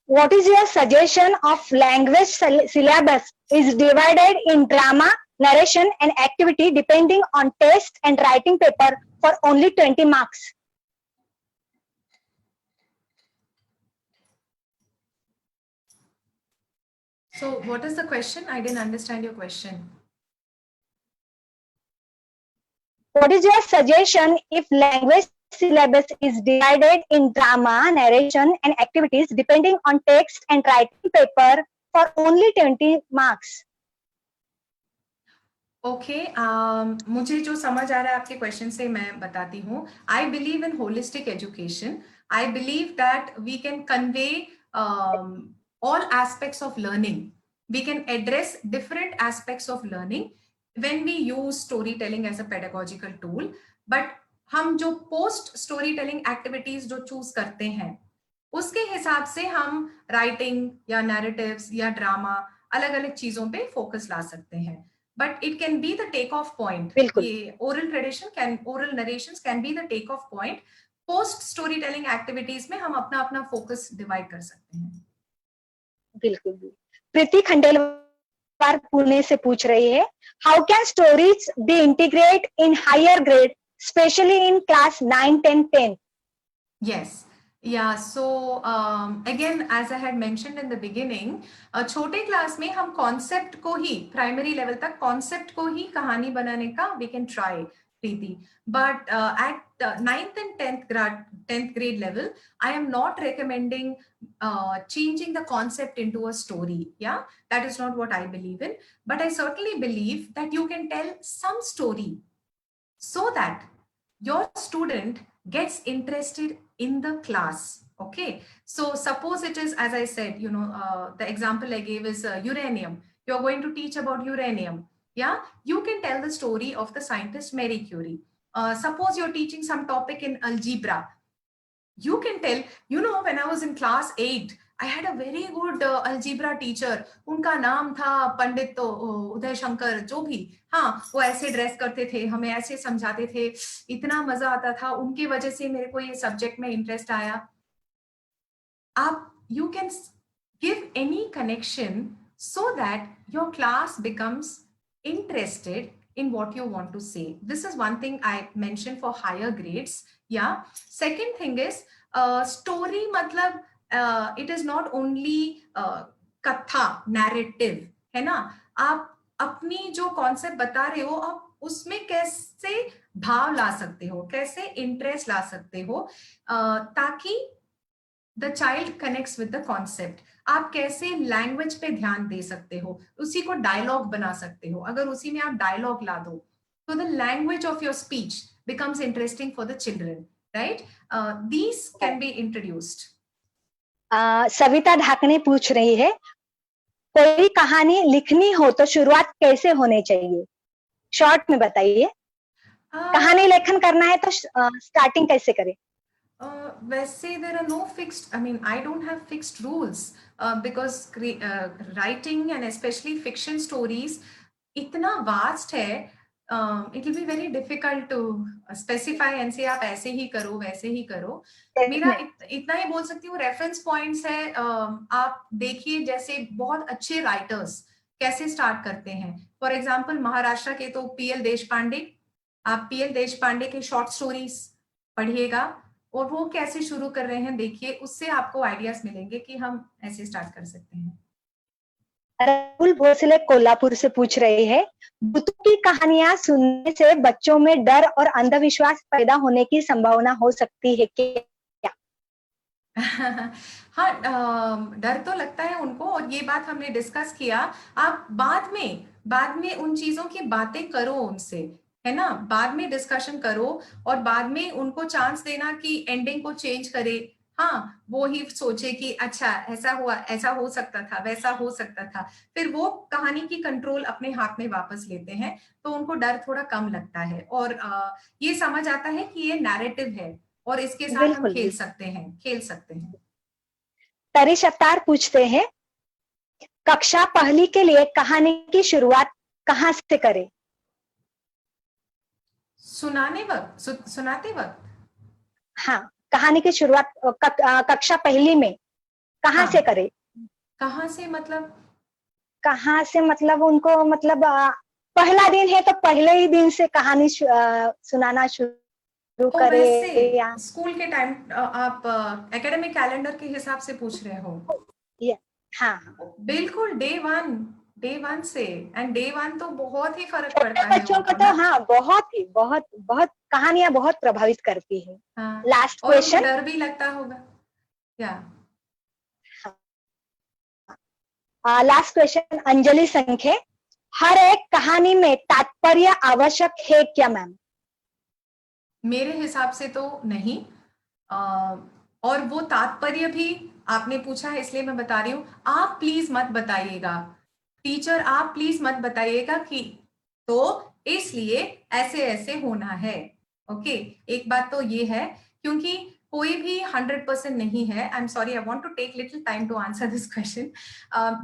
what is your suggestion of language syllabus is divided in drama, narration and activity depending on test and writing paper for only 20 marks? So what is the question? I didn't understand your question. What is your suggestion if language syllabus is divided in drama, narration and activities depending on text and writing paper for only 20 marks? Okay, मुझे जो समझ आ रहा है आपके question से मैं बताती हूँ। I believe in holistic education. I believe that we can convey all aspects of learning. We can address different aspects of learning when we use storytelling as a pedagogical tool. But हम जो post storytelling activities जो choose करते हैं, उसके हिसाब से हम writing या नैरेटिव्स या ड्रामा अलग अलग चीजों पे फोकस ला सकते हैं। But it can be the take off point. ये oral narrations can be the take off point. Post story telling activities में हम अपना अपना फोकस डिवाइड कर सकते हैं। बिल्कुल। प्रीति खंडेलवाल पुणे से पूछ रही है, how can stories be integrate in higher grade, specially in class 9, 10, 10? Yes. Yeah, so again, as I had mentioned in the beginning, छोटे क्लास में हम कॉन्सेप्ट को ही, प्राइमरी लेवल तक कॉन्सेप्ट को ही कहानी बनाने का we can try, Preeti. But at 9th and 10th grade level, I am not recommending changing the concept into a story. Yeah, that is not what I believe in. But I certainly believe that you can tell some story so that your student gets interested in the class. Okay, so suppose it is, as I said, the example I gave is uranium. You're going to teach about uranium. Yeah, you can tell the story of the scientist Marie Curie. Suppose you're teaching some topic in algebra. You can tell, when I was in class 8, I had a very good algebra teacher. उनका नाम था पंडित उदय शंकर, जो भी, हाँ, वो ऐसे dress करते थे, हमें ऐसे समझाते थे, इतना मजा आता था, उनकी वजह से मेरे को ये सब्जेक्ट में इंटरेस्ट आया। आप you can give any connection so that your class becomes interested in what you want to say. This is one thing I mentioned for higher grades. Yeah. Second thing is story matlab it is not only कथा, narrative, है ना। आप अपनी जो concept बता रहे हो, आप उसमें कैसे भाव ला सकते हो, कैसे इंटरेस्ट ला सकते हो, ताकि the child connects with the concept. आप कैसे लैंग्वेज पे ध्यान दे सकते हो, उसी को डायलॉग बना सकते हो। अगर उसी में आप डायलॉग ला दो तो the language of your speech becomes interesting for the children, right. These can be introduced. Savita Dhakne पूछ रही है, कोई कहानी लिखनी हो तो शुरुआत कैसे होनी चाहिए, शॉर्ट में बताइए। कहानी लेखन करना है तो स्टार्टिंग कैसे करें? वैसे there are no fixed, I mean, I don't have fixed rules because writing and especially fiction stories इतना vast है, it will be very difficult to specify and say आप ऐसे ही करो, वैसे ही करो। मेरा इतना ही बोल सकती हूँ, रेफरेंस पॉइंट्स है, आप देखिए जैसे बहुत अच्छे राइटर्स कैसे स्टार्ट करते हैं। फॉर एग्जाम्पल महाराष्ट्र के तो पीएल देशपांडे, आप पीएल देशपांडे के शॉर्ट स्टोरीज पढ़िएगा और वो कैसे शुरू कर रहे हैं देखिए, उससे आपको आइडियाज मिलेंगे कि हम ऐसे स्टार्ट कर सकते हैं। राहुल भोसले कोल्हापुर से पूछ रहे हैं, भूतों की कहानियां सुनने से बच्चों में डर और अंधविश्वास पैदा होने की संभावना हो सकती है क्या? हाँ, डर तो लगता है उनको, और ये बात हमने डिस्कस किया। आप बाद में उन चीजों की बातें करो उनसे, है ना, बाद में डिस्कशन करो और बाद में उनको चांस देना कि एंडिंग को चेंज करे। हाँ, वो ही सोचे कि अच्छा ऐसा हुआ, ऐसा हो सकता था, वैसा हो सकता था, फिर वो कहानी की कंट्रोल अपने हाथ में वापस लेते हैं, तो उनको डर थोड़ा कम लगता है और ये समझ आता है कि ये नैरेटिव है और इसके साथ हम बिल्कुल खेल बिल्कुल। सकते हैं। तरिश अत्तार पूछते हैं, कक्षा पहली के लिए कहानी की शुरुआत कहाँ से करें? सुनाते वक्त। हाँ, कहानी की शुरुआत कक्षा पहली में कहाँ से हाँ, करें? कहाँ से मतलब? कहाँ से मतलब उनको मतलब पहला दिन है तो पहले ही दिन से कहानी सुनाना शुरू ओ करे वैसे या स्कूल के टाइम आप एकेडमिक कैलेंडर के हिसाब से पूछ रहे हो? या हाँ हाँ। बिल्कुल डे वन से। एंड डे वन तो बहुत ही फर्क छोटे पड़ता है बच्चों को उनको तो ना। हाँ बहुत ही बहुत बहुत कहानियां बहुत प्रभावित करती है। हाँ, लास्ट और उनको क्वेश्चन। डर भी लगता होगा क्या? लास्ट क्वेश्चन अंजलि संख्या, हर एक कहानी में तात्पर्य आवश्यक है क्या मैम? मेरे हिसाब से तो नहीं। और वो तात्पर्य भी आपने पूछा है इसलिए मैं बता रही हूँ, आप प्लीज मत बताइएगा, टीचर आप प्लीज मत बताइएगा कि तो इसलिए ऐसे ऐसे होना है। ओके, एक बात तो ये है, क्योंकि कोई भी 100% नहीं है। I am sorry, I want to take little time to answer this question.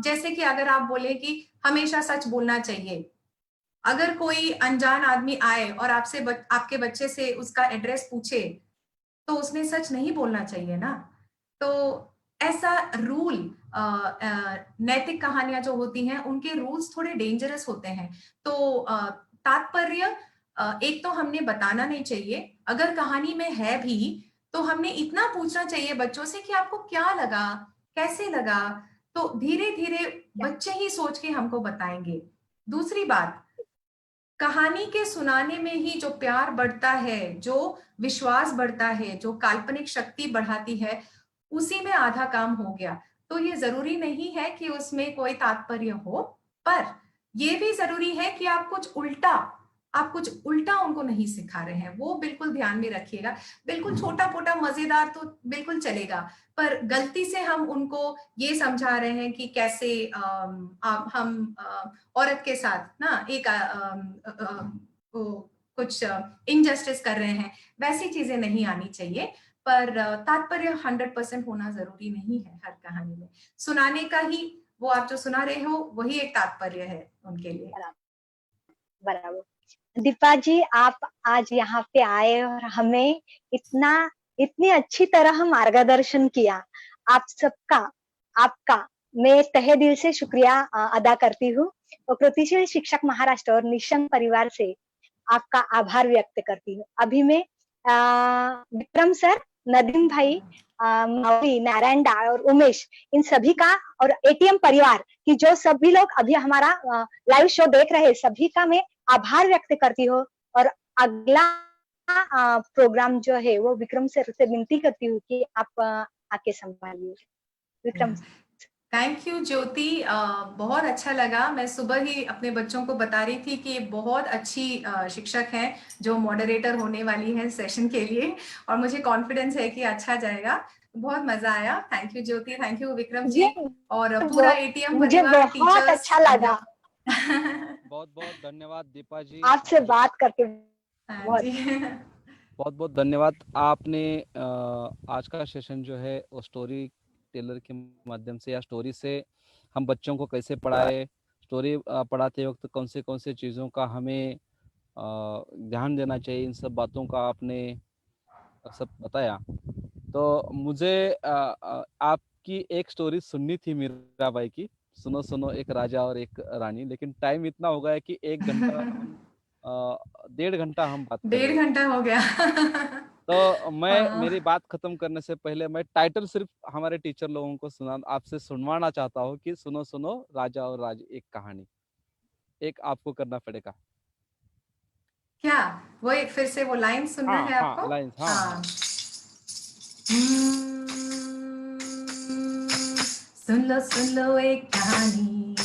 जैसे कि अगर आप बोले कि हमेशा सच बोलना चाहिए, अगर कोई अनजान आदमी आए और आपके बच्चे से उसका एड्रेस पूछे, तो उसने सच नहीं बोलना चाहिए ना। तो ऐसा रूल, नैतिक कहानियां जो होती हैं उनके रूल्स थोड़े डेंजरस होते हैं। तो तात्पर्य एक तो हमने बताना नहीं चाहिए, अगर कहानी में है भी तो हमने इतना पूछना चाहिए बच्चों से कि आपको क्या लगा, कैसे लगा। तो धीरे धीरे बच्चे ही सोच के हमको बताएंगे। दूसरी बात, कहानी के सुनाने में ही जो प्यार बढ़ता है, जो विश्वास बढ़ता है, जो काल्पनिक शक्ति बढ़ाती है, उसी में आधा काम हो गया। तो ये जरूरी नहीं है कि उसमें कोई तात्पर्य हो, पर ये भी जरूरी है कि आप कुछ उल्टा उनको नहीं सिखा रहे हैं, वो बिल्कुल ध्यान में रखिएगा। बिल्कुल छोटा मोटा मजेदार तो बिल्कुल चलेगा, पर गलती से हम उनको ये समझा रहे हैं कि कैसे हम औरत के साथ ना एक कुछ इनजस्टिस कर रहे हैं, वैसी चीजें नहीं आनी चाहिए। पर तात्पर्य 100% होना जरूरी नहीं है हर कहानी में। सुनाने का ही, वो आप जो सुना रहे हो वही एक तात्पर्य है उनके लिए। बराबर। दीपा जी, आप आज यहाँ पे आए और हमें इतनी अच्छी तरह मार्गदर्शन किया। आप सबका, आपका मैं तहे दिल से शुक्रिया अदा करती हूँ और कृतिशील शिक्षक महाराष्ट्र और निशंक परिवार से आपका आभार व्यक्त करती हूँ। अभी मैं विक्रम सर, नदीम भाई, मौली, नारायण डा और उमेश, इन सभी का और एटीएम परिवार की जो सभी लोग अभी हमारा लाइव शो देख रहे हैं, सभी का मैं आभार व्यक्त करती हूँ। और अगला प्रोग्राम जो है वो विक्रम सर से विनती करती हूँ कि आप आके संभालिए। विक्रम। थैंक यू ज्योति, बहुत अच्छा लगा। मैं सुबह ही अपने बच्चों को बता रही थी कि बहुत अच्छी शिक्षक हैं जो मॉडरेटर होने वाली हैं सेशन के लिए, और मुझे कॉन्फिडेंस है कि अच्छा जाएगा। बहुत मजा आया। Thank you Jyoti, thank you Vikram ji, और पूरा एटीएम मुझे परिवार, बहुत टीचर्स। अच्छा लगा बहुत बहुत धन्यवाद दीपा जी। आपसे बात करके। हाँ बहुत जी। बहुत बहुत धन्यवाद। आपने आज का सेशन जो है वो स्टोरी टेलर के माध्यम से या स्टोरी से हम बच्चों को कैसे पढ़ाए, स्टोरी पढ़ाते वक्त कौन से चीज़ों का हमें ध्यान देना चाहिए, इन सब बातों का आपने सब बताया। तो मुझे आपकी एक स्टोरी सुननी थी मीरा बाई की, सुनो सुनो एक राजा और एक रानी, लेकिन टाइम इतना हो गया है कि 1 घंटा हम 1.5 घंटा हम बात कर रहे 1.5 घंटा हो गया। तो मैं हाँ। मेरी बात खत्म करने से पहले मैं टाइटल सिर्फ हमारे टीचर लोगों को आपसे सुनवाना चाहता हूँ कि सुनो सुनो राजा और राज एक कहानी, एक आपको करना पड़ेगा। क्या वो फिर से वो लाइन सुनना हाँ है हाँ आपको? लाइन्स, हाँ हाँ। हाँ। सुन लो एक कहानी,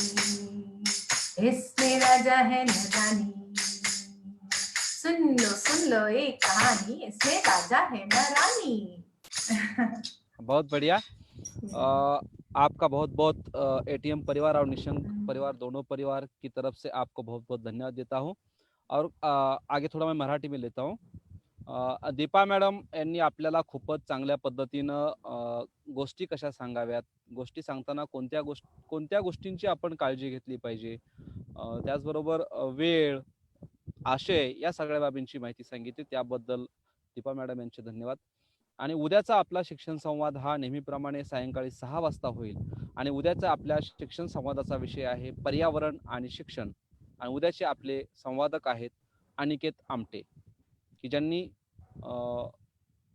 इसमें राजा है न रानी। सुन लो एक कहानी, इसमें राजा है न रानी। बहुत बढ़िया। आपका बहुत बहुत एटीएम परिवार और निशंक परिवार दोनों परिवार की तरफ से आपको बहुत बहुत धन्यवाद देता हूँ। और आगे थोडा मैं मराठी में लेता हूँ. दीपा मॅडम यांनी आपल्याला खूपच चांगल्या पद्धतीनं गोष्टी कशा सांगाव्यात, गोष्टी सांगताना कोणत्या गोष्टींची आपण काळजी घेतली पाहिजे, त्याचबरोबर वेळ, आशय या सगळ्या बाबींची माहिती सांगितली, त्याबद्दल दीपा मॅडम यांचे धन्यवाद. आणि उद्याचा आपला शिक्षण संवाद हा नेहमीप्रमाणे सायंकाळी 6 वाजता होईल. आणि उद्याचा आपल्या शिक्षण संवादाचा विषय आहे पर्यावरण आणि शिक्षण. आणि उद्याचे आपले संवादक आहेत अनिकेत आमटे, की ज्यांनी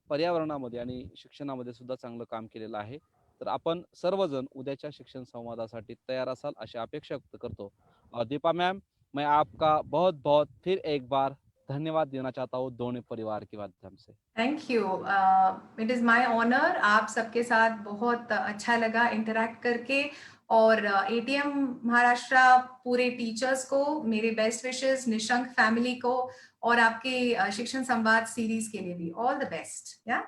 पर्यावरणामध्ये आणि शिक्षणामध्ये सुद्धा चांगलं काम केलेलं आहे. तर आपण सर्वजण उद्याच्या शिक्षण संवादासाठी तयार असाल अशी अपेक्षा व्यक्त करतो. दीपा मैम, मैं आपका बहुत बहुत फिर एक बार धन्यवाद देना चाहता हूँ दोनों परिवार के माध्यम से। Thank you. It is my honour. आप सबके साथ बहुत अच्छा लगा इंटरैक्ट करके। और एटीएम महाराष्ट्र पूरे टीचर्स को मेरे बेस्ट विशेस, निशंक फैमिली को और आपके शिक्षण संवाद सीरीज के लिए भी ऑल द बेस्ट। या